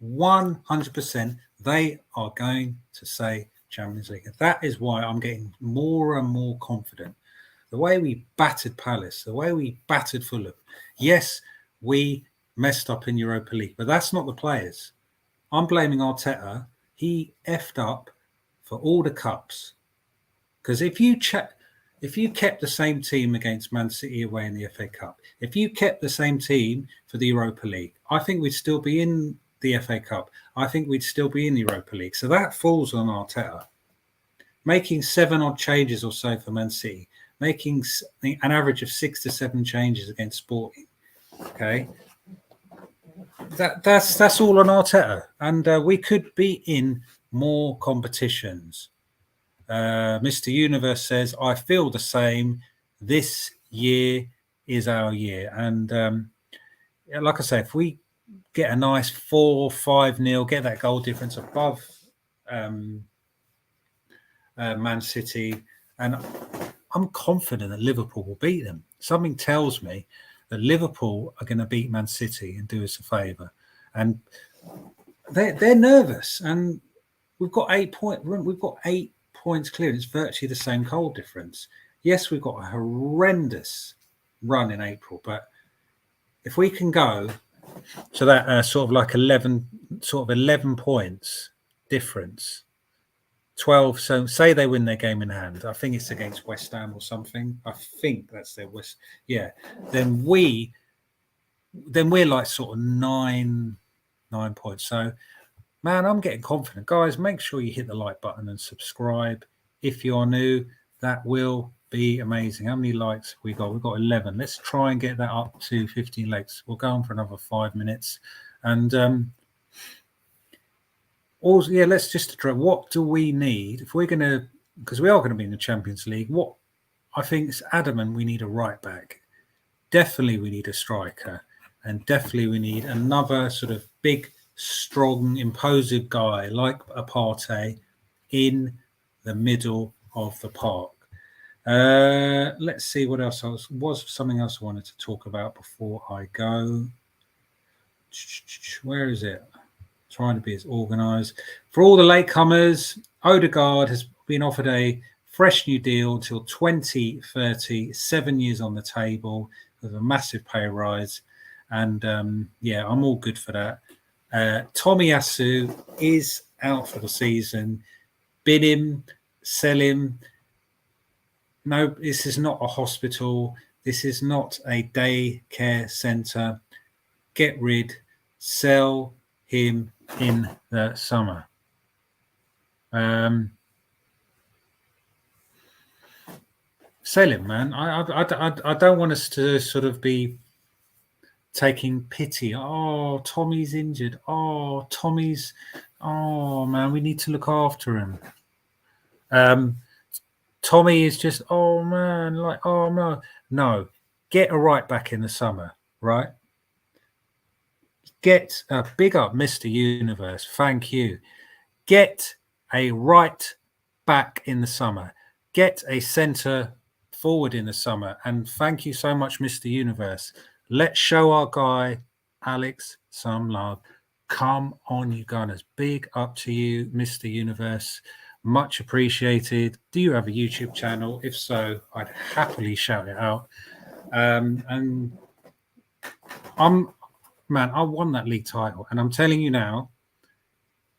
100%. They are going to say Champions League. And that is why I'm getting more and more confident. The way we battered Palace, the way we battered Fulham. Yes, we messed up in Europa League, but that's not the players. I'm blaming Arteta. He effed up for all the cups. Because if you kept the same team against Man City away in the FA Cup, if you kept the same team for the Europa League, I think we'd still be in the FA Cup. I think we'd still be in the Europa League. So that falls on Arteta. Making 7 odd changes or so for Man City, making an average of 6 to 7 changes against Sporting. Okay, that's all on Arteta, and we could be in more competitions. Mr. Universe says, I feel the same. This year is our year. And like I say, if we get a nice 4-5-0, get that goal difference above Man City, and I'm confident that Liverpool will beat them. Something tells me that Liverpool are going to beat Man City and do us a favour. And they're nervous. And we've got 8 points clear. It's virtually the same goal difference. Yes, we've got a horrendous run in April, but if we can go to that sort of like 11 points difference, 12. So say they win their game in hand. I think it's against West Ham or something. I think that's their West. Yeah. Then we're like sort of 9 points. So, man, I'm getting confident. Guys, make sure you hit the like button and subscribe. If you are new, that will be amazing. How many likes have we got? We've got 11. Let's try and get that up to 15 likes. We'll go on for another 5 minutes. And also, yeah, let's just address what do we need if we're going to, because we are going to be in the Champions League. What I think is adamant, we need a right back. Definitely we need a striker. And definitely we need another sort of big, strong, imposing guy like a Partey in the middle of the park. Let's see what else was something else I wanted to talk about before I go. Where is it? Trying to be as organised. For all the latecomers, Odegaard has been offered a fresh new deal until 2030, 7 years on the table with a massive pay rise. And yeah, I'm all good for that. Tomiyasu is out for the season. Bid him, sell him. No, this is not a hospital. This is not a day care centre. Get rid, sell him in the summer. Sell him, man. I don't want us to sort of be taking pity. Oh, Tommy's injured. Oh, man, we need to look after him. Tommy is just, oh man, like, oh no, get a right back in the summer, right? Get a big up, Mr. Universe. Thank you. Get a right back in the summer. Get a centre forward in the summer. And thank you so much, Mr. Universe. Let's show our guy, Alex, some love. Come on, you Gunners. Big up to you, Mr. Universe. Much appreciated. Do you have a YouTube channel? If so, I'd happily shout it out. And I won that league title. And I'm telling you now,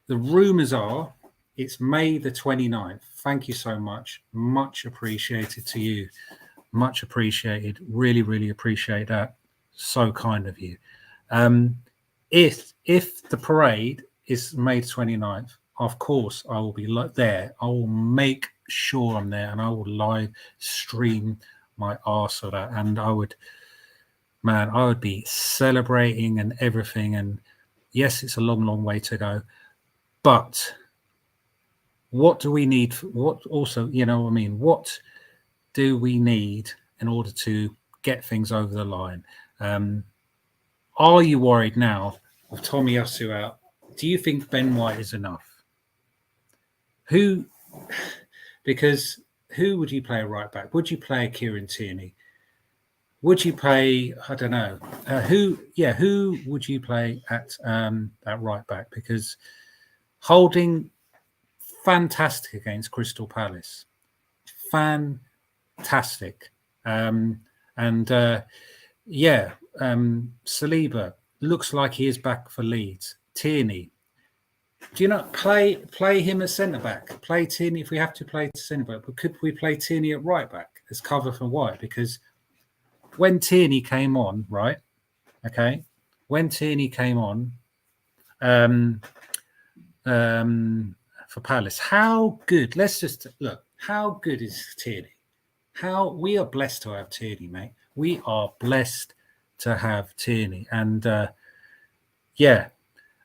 the rumours are it's May the 29th. Thank you so much. Much appreciated to you. Much appreciated. Really, really appreciate that. So kind of you. If the parade is May 29th, of course I will be there. I will make sure I'm there, and I will live stream my arse of that. And I would be celebrating and everything. And yes, it's a long, long way to go, but what do we need? What also, you know what I mean? What do we need in order to get things over the line? Are you worried now with Tomiyasu out? Do you think Ben White is enough? Because who would you play right back? Would you play Kieran Tierney? Would you play, I don't know, who would you play at right back? Because Holding, fantastic against Crystal Palace. Fantastic. Saliba looks like he is back for Leeds. Tierney, do you not play him as centre back? Play Tierney if we have to play centre back. But could we play Tierney at right back as cover for White? Because when Tierney came on, right? Okay, when Tierney came on, for Palace, how good? Let's just look. How good is Tierney? How we are blessed to have Tierney, mate. We are blessed to have Tierney, and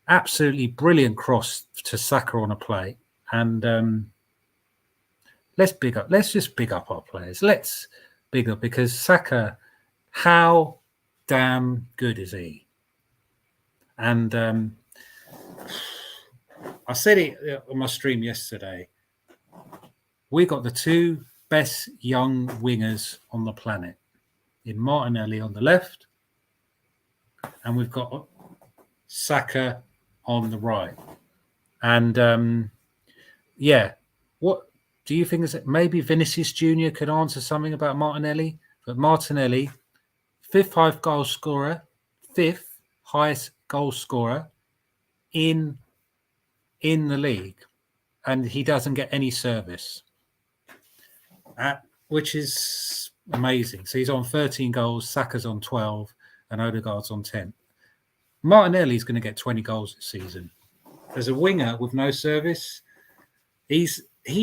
absolutely brilliant cross to Saka on a play. And let's just big up our players. Let's big up, because Saka, how damn good is he? And I said it on my stream yesterday. We got the two best young wingers on the planet, in Martinelli on the left, and we've got Saka on the right. And what do you think? Is it maybe Vinicius Jr. could answer something about Martinelli? But Martinelli, fifth highest goal scorer in the league, and he doesn't get any service, which is amazing. So he's on 13 goals, Saka's on 12, and Odegaard's on 10. Martinelli's going to get 20 goals this season. As a winger with no service, he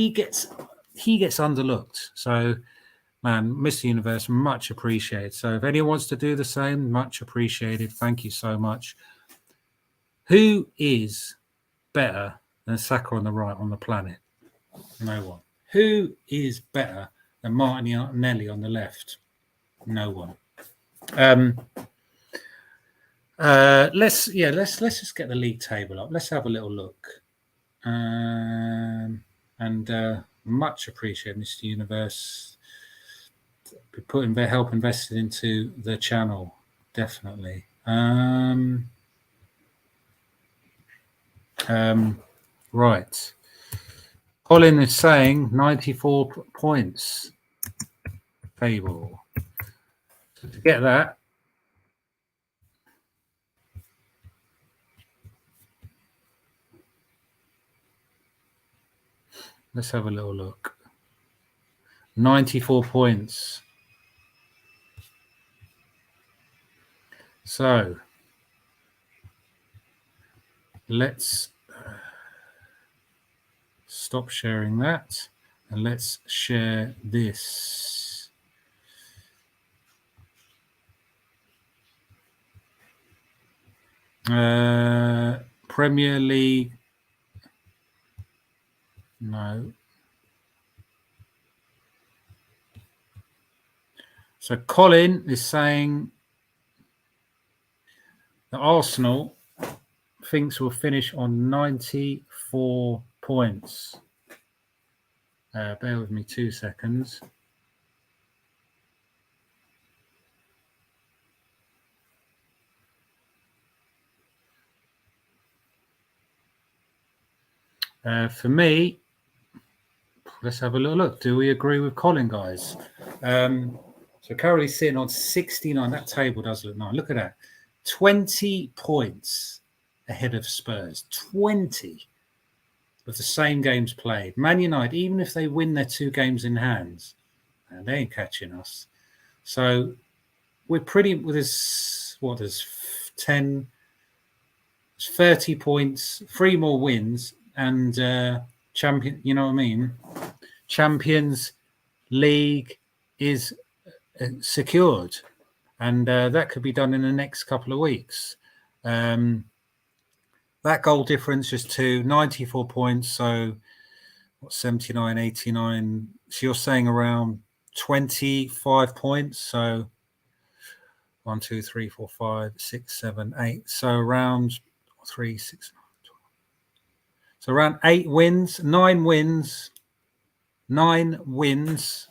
gets underlooked. So, man, Mr. Universe, much appreciated. So if anyone wants to do the same, much appreciated. Thank you so much. Who is better than Saka on the right on the planet? No one. Who is better than Martinelli on the left? No one. Let's just get the league table up. Let's have a little look. And much appreciated, Mr. Universe. Putting their help invested into the channel, definitely. Right. Colin is saying 94 points table. So to get that, let's have a little look. 94 points. So let's stop sharing that, and let's share this. Premier League. No. So Colin is saying that Arsenal thinks we'll finish on 94 points. Bear with me 2 seconds. For me, let's have a little look. Do we agree with Colin, guys? So currently sitting on 69. That table does look nice. Look at that. 20 points ahead of Spurs. 20. with the same games played. Man United, even if they win their 2 games in hands, they ain't catching us. So we're pretty with this. What there's 10, 30 points, 3 more wins, and champion. You know what I mean? Champions League is secured, and that could be done in the next couple of weeks. That goal difference is to 94 points. So what, 79, 89. So you're saying around 25 points. So 1, 2, 3, 4, 5, 6, 7, 8. So around 3, 6, 9, 12. So around 8 wins, 9 wins, 9 wins,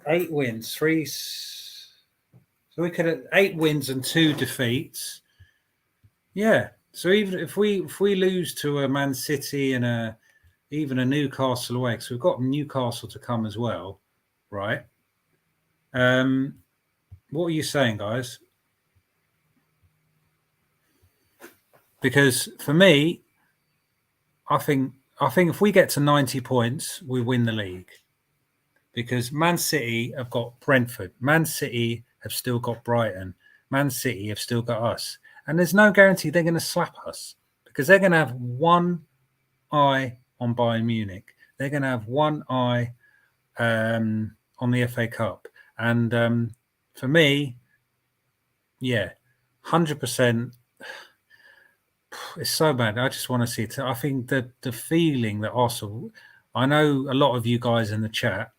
8 wins, 3. So we could have 8 wins and 2 defeats. Yeah. So even if we lose to a Man City and even a Newcastle away, because we've got Newcastle to come as well, right? What are you saying, guys? Because for me, I think if we get to 90 points, we win the league. Because Man City have got Brentford, Man City have still got Brighton, Man City have still got us. And there's no guarantee they're going to slap us, because they're going to have one eye on Bayern Munich. They're going to have one eye on the FA Cup. And for me, yeah, 100%. It's so bad. I just want to see it. I think that the feeling that Arsenal, I know a lot of you guys in the chat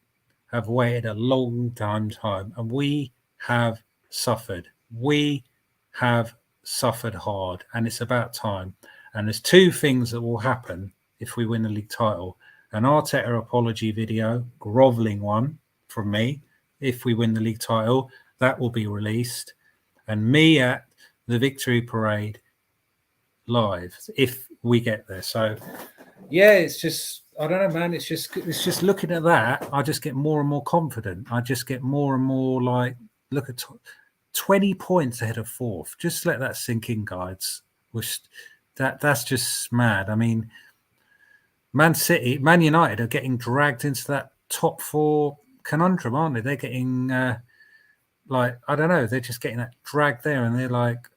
have waited a long time, and we have suffered. We have suffered hard, and it's about time. And there's 2 things that will happen if we win the league title: an Arteta apology video, grovelling one from me. If we win the league title, that will be released, and me at the victory parade live if we get there. So yeah, it's just, I don't know, man. It's just looking at that, I just get more and more confident. I just get more and more like, look at 20 points ahead of 4th. Just let that sink in, guys. That's just mad. I mean, Man United are getting dragged into that top 4 conundrum, aren't they? They're getting like, I don't know, they're just getting that dragged there, and they're like,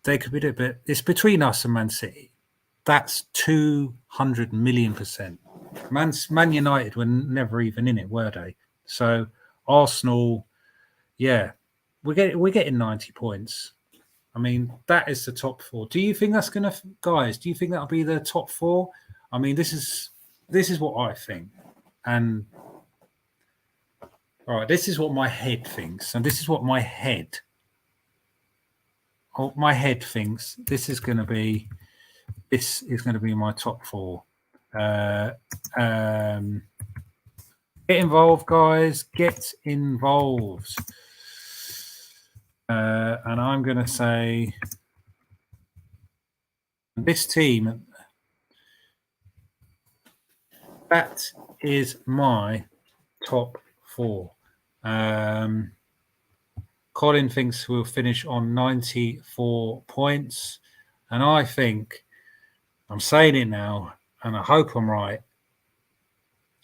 they could be doing it, but it's between us and Man City. That's 200 million%. Man United were never even in it, were they? So Arsenal, yeah, we're getting 90 points. I mean, that is the top 4. Do you think that's going to, guys? Do you think that'll be the top 4? I mean, this is what I think, and all right, this is what my head thinks, and this is what my head thinks. This is going to be my top 4. Get involved, guys. Get involved. And I'm going to say this team, that is my top 4. Colin thinks we'll finish on 94 points. And I think, I'm saying it now, and I hope I'm right.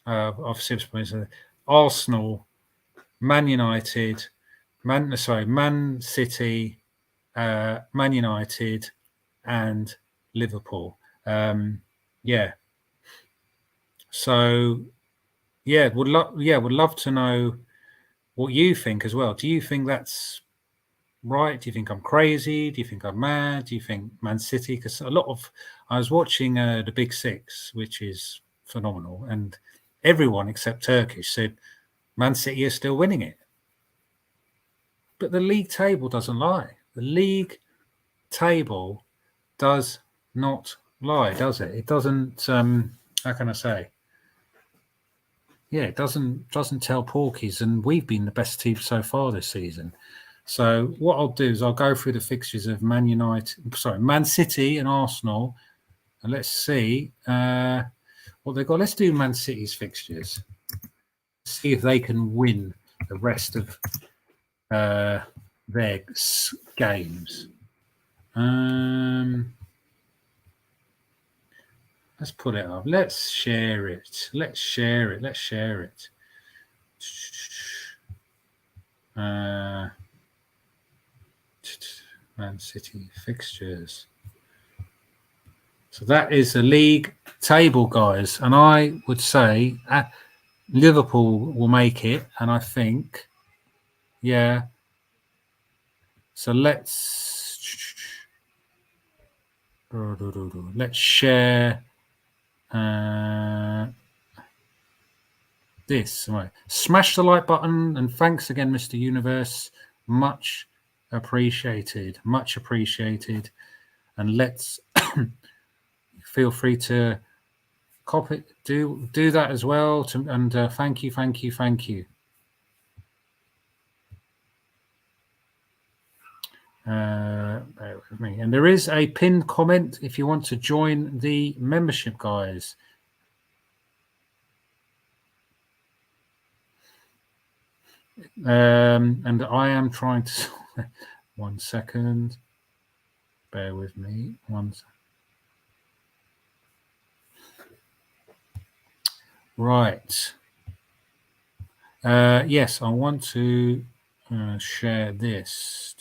Of 6 points. Arsenal, Man United, Man City, Man United, and Liverpool. Yeah. So, yeah, would love to know what you think as well. Do you think that's right? Do you think I'm crazy? Do you think I'm mad? Do you think Man City? Because I was watching the Big Six, which is phenomenal, and everyone except Turkish said Man City is still winning it. But the league table doesn't lie. The league table does not lie, does it? It doesn't. How can I say? Yeah, it doesn't tell porkies, and we've been the best team so far this season. So what I'll do is I'll go through the fixtures of Man City and Arsenal, and let's see what they've got. Let's do Man City's fixtures. See if they can win the rest of their games. Let's put it up. Let's share it. Let's share it. Let's share it. Man City fixtures. So that is the league table, guys. And I would say Liverpool will make it. And I think, yeah. So let's share this. Right. Smash the like button. And thanks again, Mr. Universe. Much appreciated. Much appreciated. And let's feel free to copy, do that as well. And thank you. Bear with me. And there is a pinned comment if you want to join the membership, guys. And I am trying to 1 second. Bear with me. Right. Yes, I want to share this.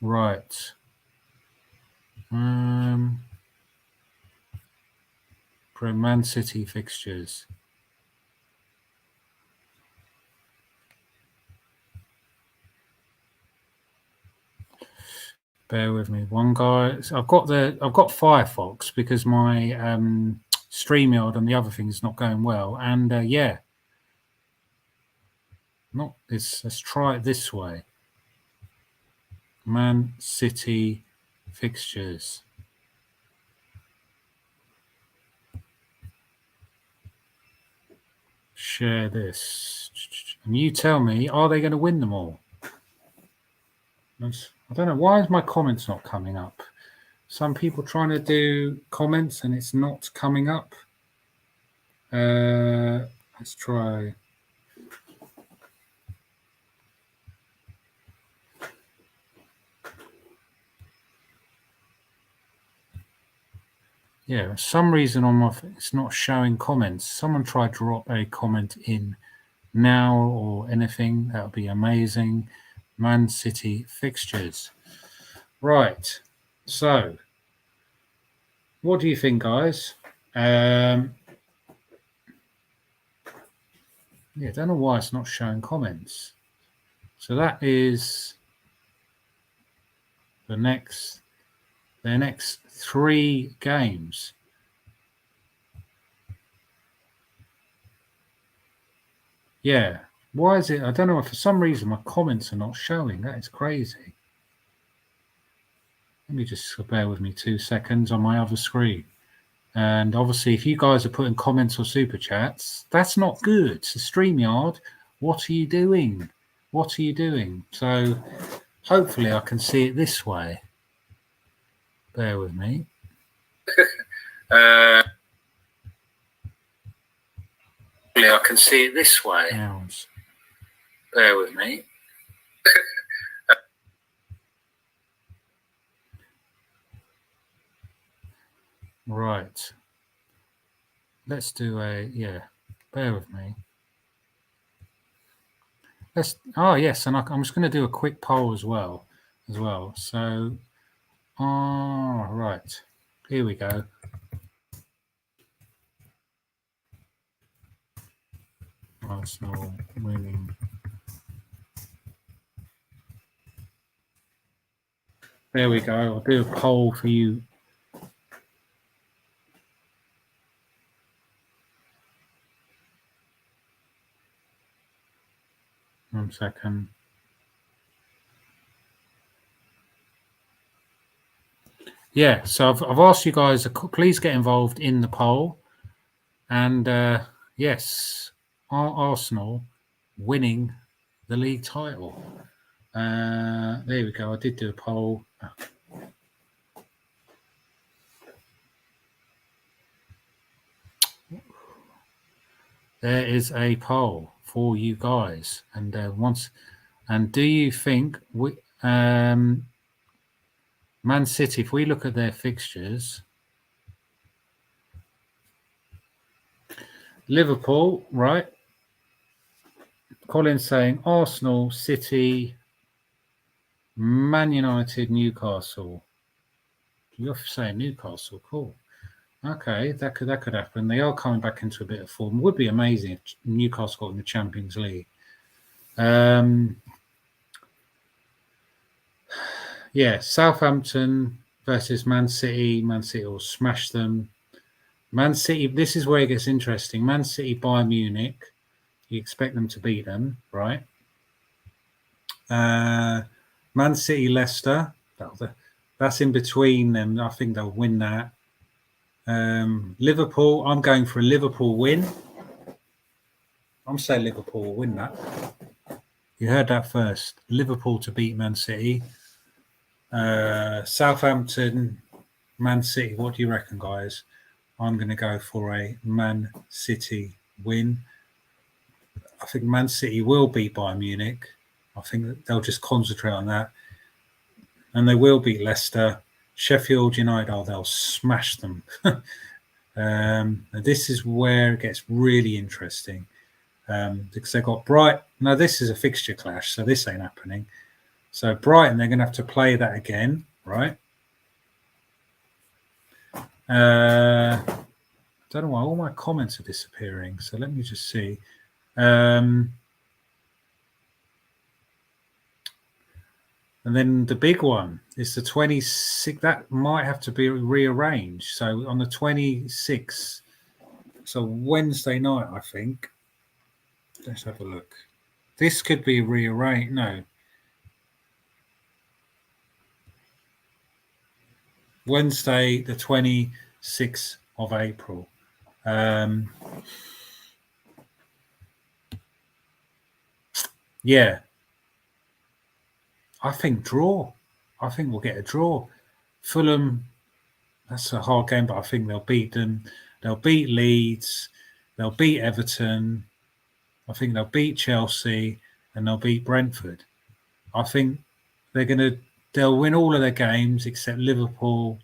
Right. Man City fixtures. Bear with me, one guy. I've got Firefox because my StreamYard and the other things not going well, and yeah, not this. Let's try it this way. Man City fixtures. Share this, and you tell me: are they going to win them all? I don't know. Why is my comments not coming up? Some people trying to do comments and it's not coming up. Let's try. Yeah, for some reason on my it's not showing comments. Someone try to drop a comment in now or anything. That would be amazing. Man City fixtures. Right. So, what do you think, guys? Yeah, I don't know why it's not showing comments. So that is the next 3 games. Yeah. Why is it? I don't know. For some reason, my comments are not showing. That is crazy. Let me just bear with me 2 seconds on my other screen. And obviously, if you guys are putting comments or super chats, that's not good. So StreamYard, what are you doing? What are you doing? So hopefully I can see it this way. Bear with me. Hopefully I can see it this way. Bear with me. Right. Let's do bear with me. Yes, and I'm just going to do a quick poll as well. So, right. Here we go. Arsenal winning. There we go. I'll do a poll for you. One second. Yeah, so I've asked you guys to please get involved in the poll. And yes, Arsenal winning the league title. There we go. I did do a poll. There is a poll for you guys, and do you think Man Man City, if we look at their fixtures, Liverpool, right? Colin's saying Arsenal, City, Man United, Newcastle. You're saying Newcastle, cool. Okay, that could happen. They are coming back into a bit of form. Would be amazing if Newcastle got in the Champions League. Yeah, Southampton versus Man City. Man City will smash them. Man City, this is where it gets interesting. Man City, Bayern Munich. You expect them to beat them, right? Man City, Leicester. That's in between them. I think they'll win that. Liverpool, I'm going for a Liverpool win. I'm saying Liverpool will win that. You heard that first. Liverpool to beat Man City. Southampton, Man City. What do you reckon, guys? I'm going to go for a Man City win. I think Man City will beat Bayern Munich. I think that they'll just concentrate on that. And they will beat Leicester. Sheffield United, they'll smash them. This is where it gets really interesting. Because they've got Brighton. No, this is a fixture clash, so this ain't happening. So Brighton, they're going to have to play that again, right? I don't know why all my comments are disappearing. So let me just see. And then the big one is the 26th. That might have to be rearranged. So on the 26th, so Wednesday night, I think. Let's have a look. This could be rearranged. No. Wednesday, the 26th of April. Yeah. I think draw. I think we'll get a draw. Fulham, that's a hard game, but I think they'll beat them. They'll beat Leeds. They'll beat Everton. I think they'll beat Chelsea and they'll beat Brentford. I think they'll win all of their games except Liverpool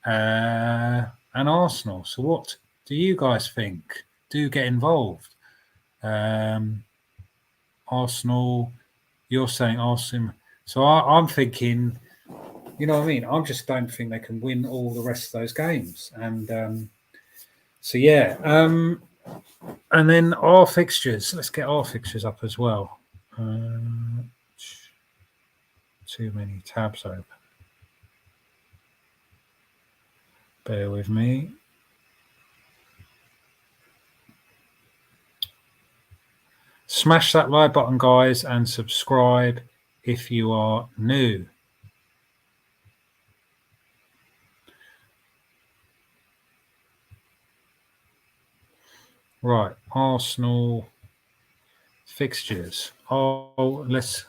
and Arsenal. So what do you guys think? Do get involved. Arsenal, you're saying Arsenal. So I'm thinking, you know what I mean? I just don't think they can win all the rest of those games. And so, yeah. And then our fixtures. Let's get our fixtures up as well. Too many tabs open. Bear with me. Smash that like button, guys, and subscribe if you are new. Right, Arsenal fixtures. Oh, let's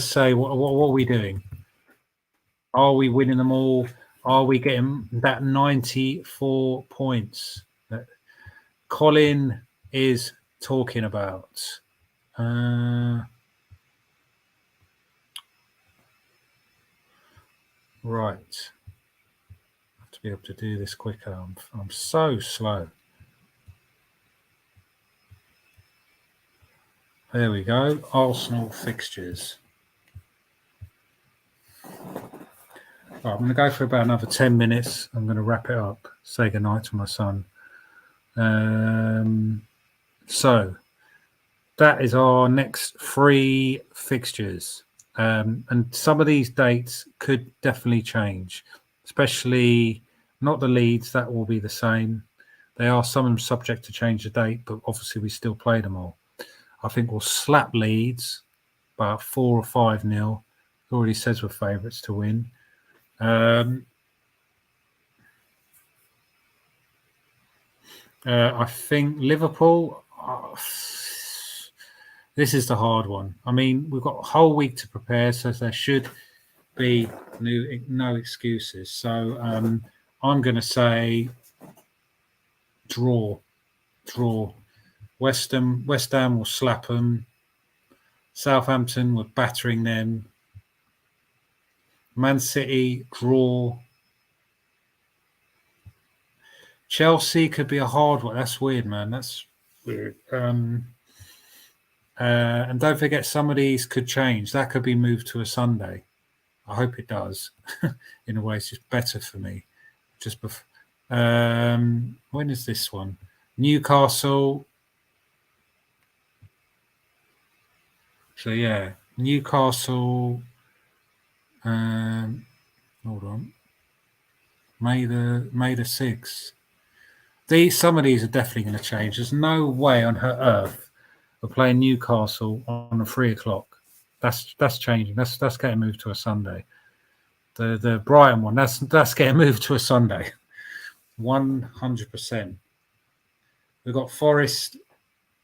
say what are we doing? Are we winning them all? Are we getting that 94 points that Colin is talking about? Right. I have to be able to do this quicker. I'm so slow. There we go. Arsenal fixtures. Right, I'm going to go for about another 10 minutes. I'm going to wrap it up. Say goodnight to my son. So that is our next 3 fixtures. And some of these dates could definitely change, especially not the Leeds. That will be the same. They are some of them subject to change the date, but obviously we still play them all. I think we'll slap Leeds about 4 or 5-0. Already says we're favourites to win. I think Liverpool. This is the hard one. I mean, we've got a whole week to prepare, so there should be no excuses. So I'm going to say draw. West Ham will slap them. Southampton, we're battering them. Man City draw. Chelsea could be a hard one. That's weird, man. That's weird. And don't forget, some of these could change. That could be moved to a Sunday. I hope it does. In a way, it's just better for me. Just when is this one? Newcastle. So yeah, Newcastle. Hold on. May the 6th. Some of these are definitely going to change. There's no way on earth of playing Newcastle on a 3:00. That's changing. That's getting moved to a Sunday. The Brighton one, that's getting moved to a Sunday. 100%. We've got Forest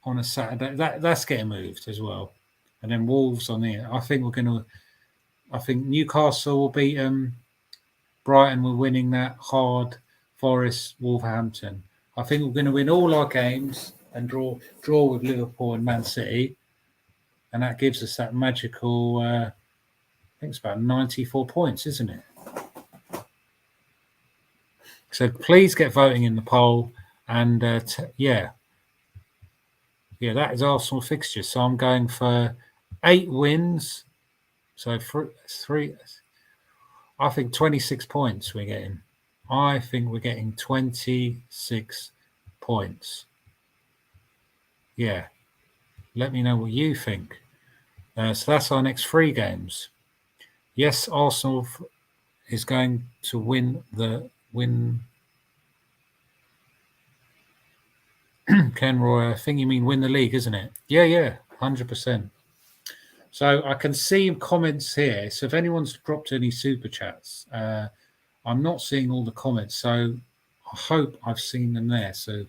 on a Saturday. That's getting moved as well. And then Wolves on there. I think Newcastle will beat Brighton. We're winning that hard. Forest, Wolverhampton. I think we're going to win all our games and draw with Liverpool and Man City, and that gives us that magical. I think it's about 94 points, isn't it? So please get voting in the poll, and yeah, that is Arsenal fixture. So I'm going for 8 wins. So for 3, I think 26 points we're getting. I think we're getting 26 points. Yeah. Let me know what you think. So that's our next 3 games. Yes, Arsenal is going to win. Ken Roy, I think you mean win the league, isn't it? Yeah, 100%. So I can see comments here. So if anyone's dropped any super chats, I'm not seeing all the comments. So I hope I've seen them there. So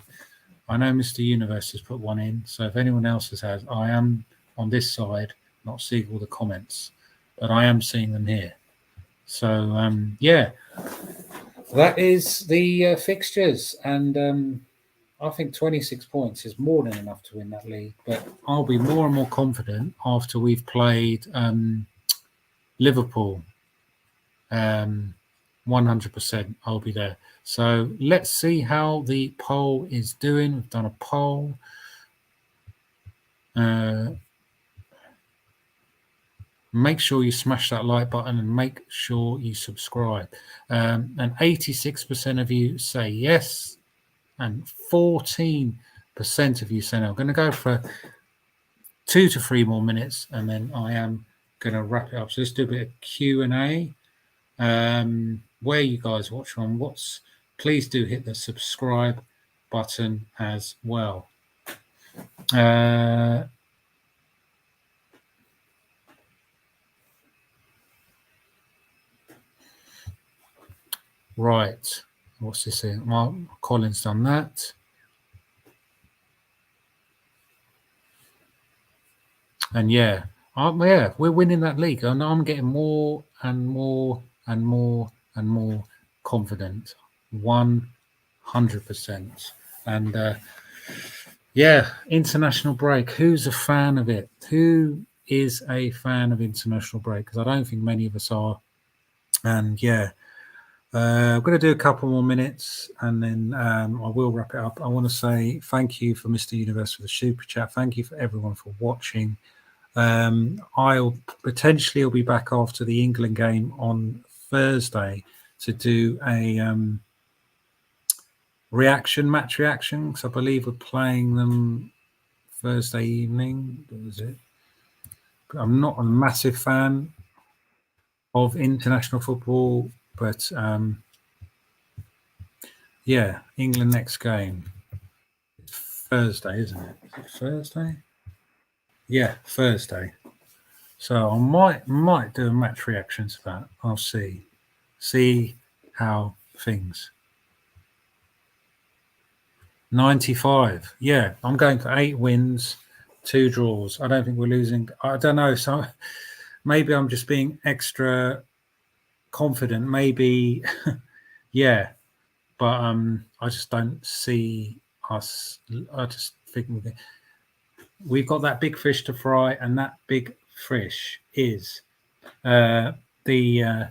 I know Mr. Universe has put one in. So if anyone else has, I am on this side, not seeing all the comments, but I am seeing them here. So yeah, that is the fixtures, and I think 26 points is more than enough to win that league. But I'll be more and more confident after we've played Liverpool. 100%, I'll be there. So let's see how the poll is doing. We've done a poll. Make sure you smash that like button and make sure you subscribe. And 86% of you say yes, and 14% of you say no. I'm going to go for 2 to 3 more minutes, and then I am going to wrap it up. So let's do a bit of Q&A. Where you guys watch on, please do hit the subscribe button as well. Right, what's this here? Mark Collins done that. And yeah, we're winning that league, and I'm getting more and more and more and more confident. 100%. And yeah, international break. Who's a fan of it? Who is a fan of international break? Because I don't think many of us are. And yeah, I'm going to do a couple more minutes, and then I will wrap it up. I want to say thank you for Mr. Universe for the super chat. Thank you for everyone for watching. I'll be back after the England game on Thursday to do a match reaction, because I believe we're playing them Thursday evening. What was it? I'm not a massive fan of international football, but yeah, England next game. It's Thursday, isn't it? Is it Thursday? Yeah, Thursday. So I might do a match reaction to that. I'll see how things. 95. Yeah, I'm going for 8 wins, 2 draws. I don't think we're losing. I don't know. So maybe I'm just being extra confident. Maybe, yeah. But I just don't see us. I just think we've got that big fish to fry, and that big fish is the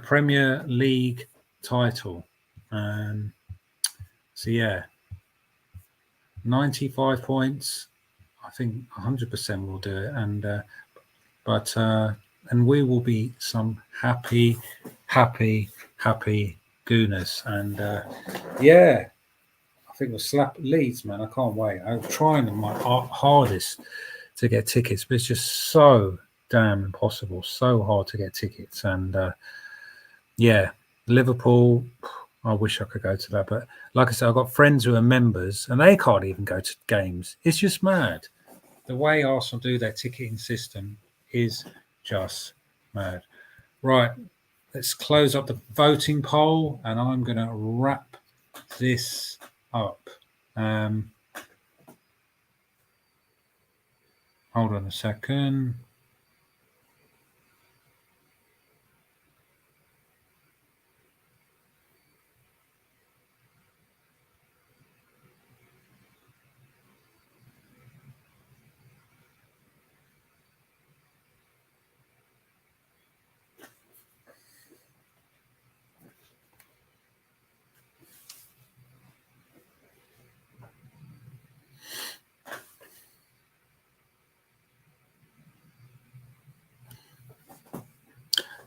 Premier League title. So yeah, 95 points. I think 100% will do it, and we will be some happy gooners, and yeah, I think we'll slap Leeds, man. I can't wait. I'm trying my hardest to get tickets, but it's just so damn impossible, so hard to get tickets, and yeah, Liverpool. I wish I could go to that, but like I said, I've got friends who are members, and they can't even go to games. It's just mad. The way Arsenal do their ticketing system is just mad. Right, let's close up the voting poll, and I'm going to wrap this up. Hold on a second.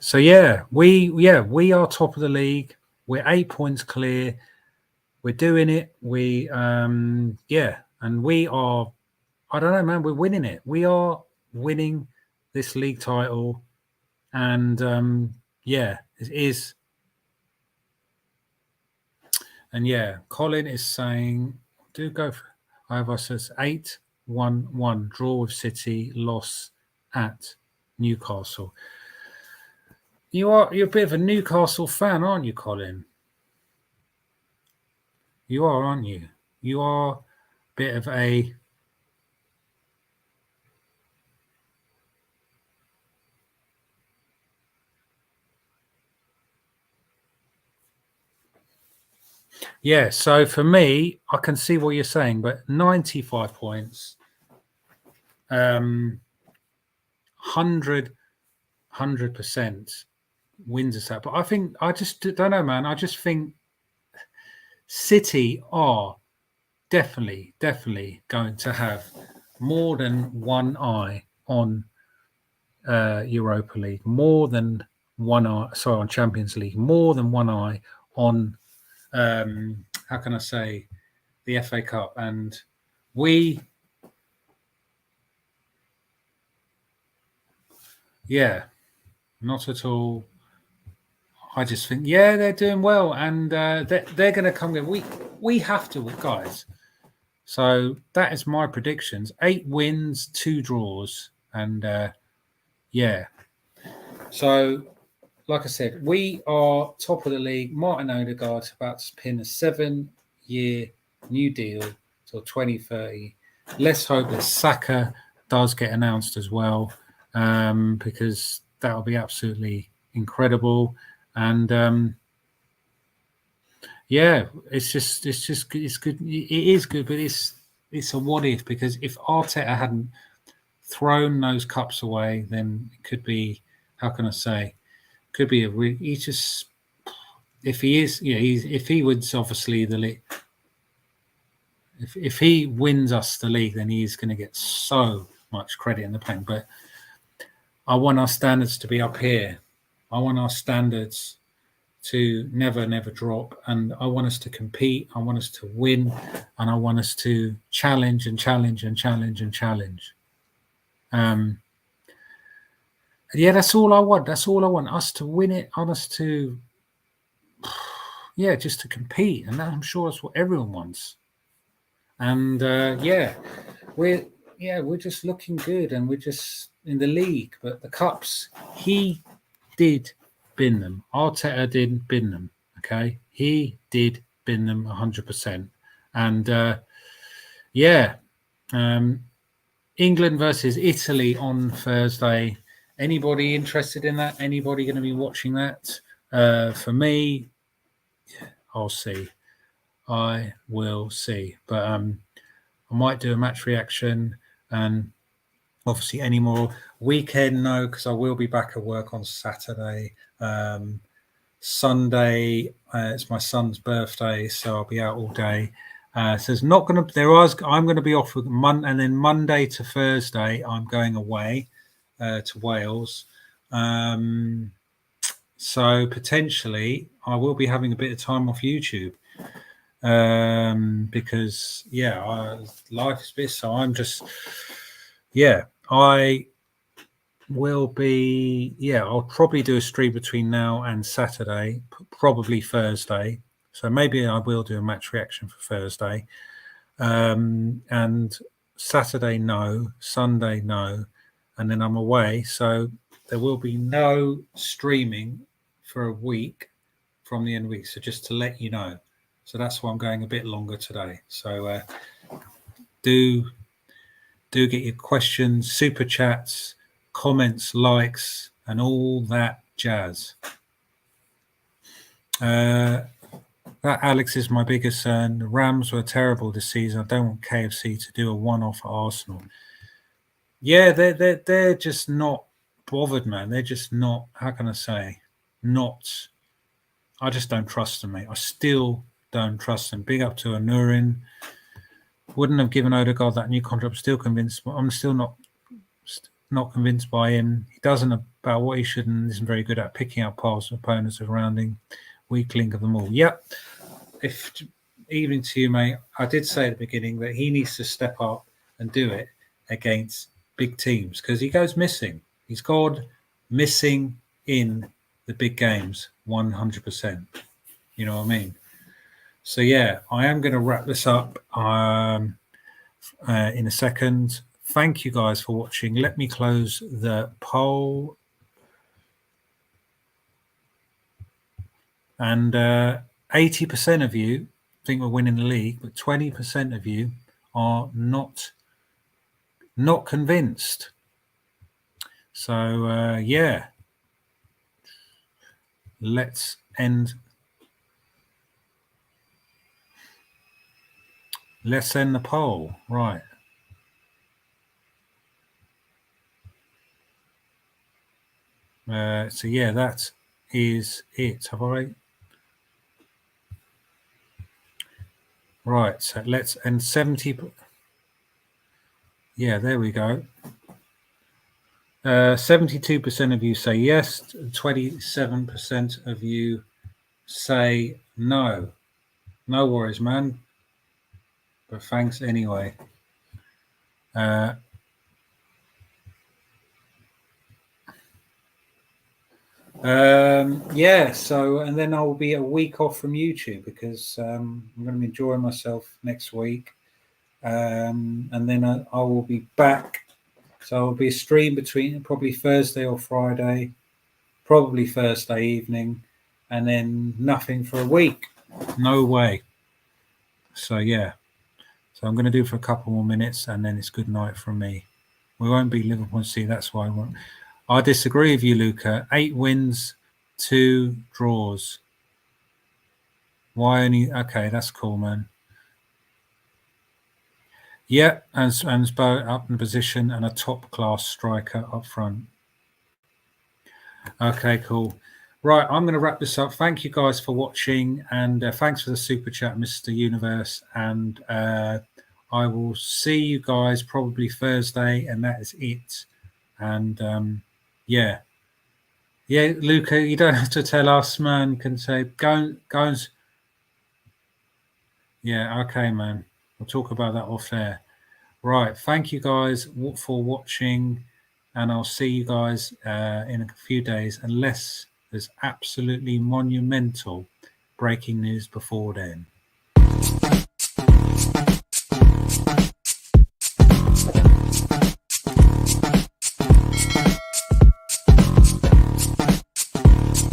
So we are top of the league. We're 8 points clear. We're doing it. We and we are. I don't know, man. We're winning it. We are winning this league title, and it is. And yeah, Colin is saying, do go for Ivor says 8-1-1 draw with City, loss at Newcastle. You're a bit of a Newcastle fan, aren't you, Colin? You are, aren't you? You are a bit of a yeah. So for me, I can see what you're saying, but 95 points, 100% wins us out. But I think I just don't know, man. I just think City are definitely going to have more than one eye on Europa League, more than one eye. Sorry, on Champions League, more than one eye on. How can I say, the FA Cup, and we. Yeah, not at all. I just think, they're doing well, and they're going to come in. We have to, guys. So that is my predictions: 8 wins, 2 draws, and So, like I said, we are top of the league. Martin Odegaard about to pin a 7-year new deal till 2030. Let's hope that Saka does get announced as well, because that will be absolutely incredible. And it's good. It is good, but it's a what if, because if Arteta hadn't thrown those cups away, then it could be, how can I say, could be he just, if he is, if he wins obviously the league, if he wins us the league, then he is going to get so much credit in the bank. But I want our standards to be up here. I want our standards to never drop, and I want us to compete. I want us to win, and I want us to challenge and challenge and challenge and challenge. That's all I want. That's all I want. Us to win it, on us to, just to compete, and I'm sure that's what everyone wants. And we're just looking good, and we're just in the league. But the cups, he did bin them. Arteta didn't bin them. Okay, he did bin them 100%. And England versus Italy on Thursday. Anybody interested in that? Anybody going to be watching that? For me, I'll see. I will see. But I might do a match reaction, and obviously any more weekend, no, because I will be back at work on Saturday. Sunday, it's my son's birthday, so I'll be out all day. So there's not going to. I'm going to be off with and then Monday to Thursday, I'm going away to Wales. So potentially, I will be having a bit of time off YouTube because life is busy. So I'm just I will be I'll probably do a stream between now and Saturday, probably Thursday. So maybe I will do a match reaction for Thursday, and Saturday no, Sunday no, and then I'm away. So there will be no streaming for a week from the end of the week. So just to let you know. So that's why I'm going a bit longer today. So do get your questions, super chats, comments, likes, and all that jazz. That Alex is my biggest concern. The Rams were terrible this season. I don't want KFC to do a one-off at Arsenal. Yeah, they're just not bothered, man. They're just not. How can I say? Not. I just don't trust them, mate. I still don't trust them. Big up to Anurin. Wouldn't have given Odegaard that new contract. I'm still convinced. I'm still not convinced by him. He doesn't about what he should and isn't very good at picking up passes of opponents surrounding. Weak link of them all. Yep. Evening to you, mate. I did say at the beginning that he needs to step up and do it against big teams because he goes missing. He's gone missing in the big games 100%. You know what I mean? So yeah, I am going to wrap this up in a second. Thank you guys for watching. Let me close the poll. And 80% of you think we're winning the league, but 20% of you are not convinced. So yeah, let's end the poll. Right. So yeah, that is it. Have I? Right. So let's end 70. Yeah, there we go. 72% of you say yes. 27% of you say no. No worries, man. But thanks anyway. Yeah, so and then I'll be a week off from YouTube because I'm going to be enjoying myself next week, and then I will be back. So I'll be a stream between probably Thursday or Friday, probably Thursday evening, and then nothing for a week. No way. So yeah, so I'm going to do for a couple more minutes, and then it's good night from me. We won't be Liverpool C. That's why I won't. I disagree with you, Luca. 8 wins, 2 draws. Why only? Okay, that's cool, man. Yeah, and Spo up in position and a top-class striker up front. Okay, cool. Right, I'm going to wrap this up. Thank you guys for watching, and thanks for the super chat, Mr. Universe. And I will see you guys probably Thursday, and that is it. And yeah, Luca, you don't have to tell us, man. Can say go and. Yeah, okay, man. We'll talk about that off air. Right, thank you guys for watching, and I'll see you guys in a few days, unless there's absolutely monumental breaking news before then.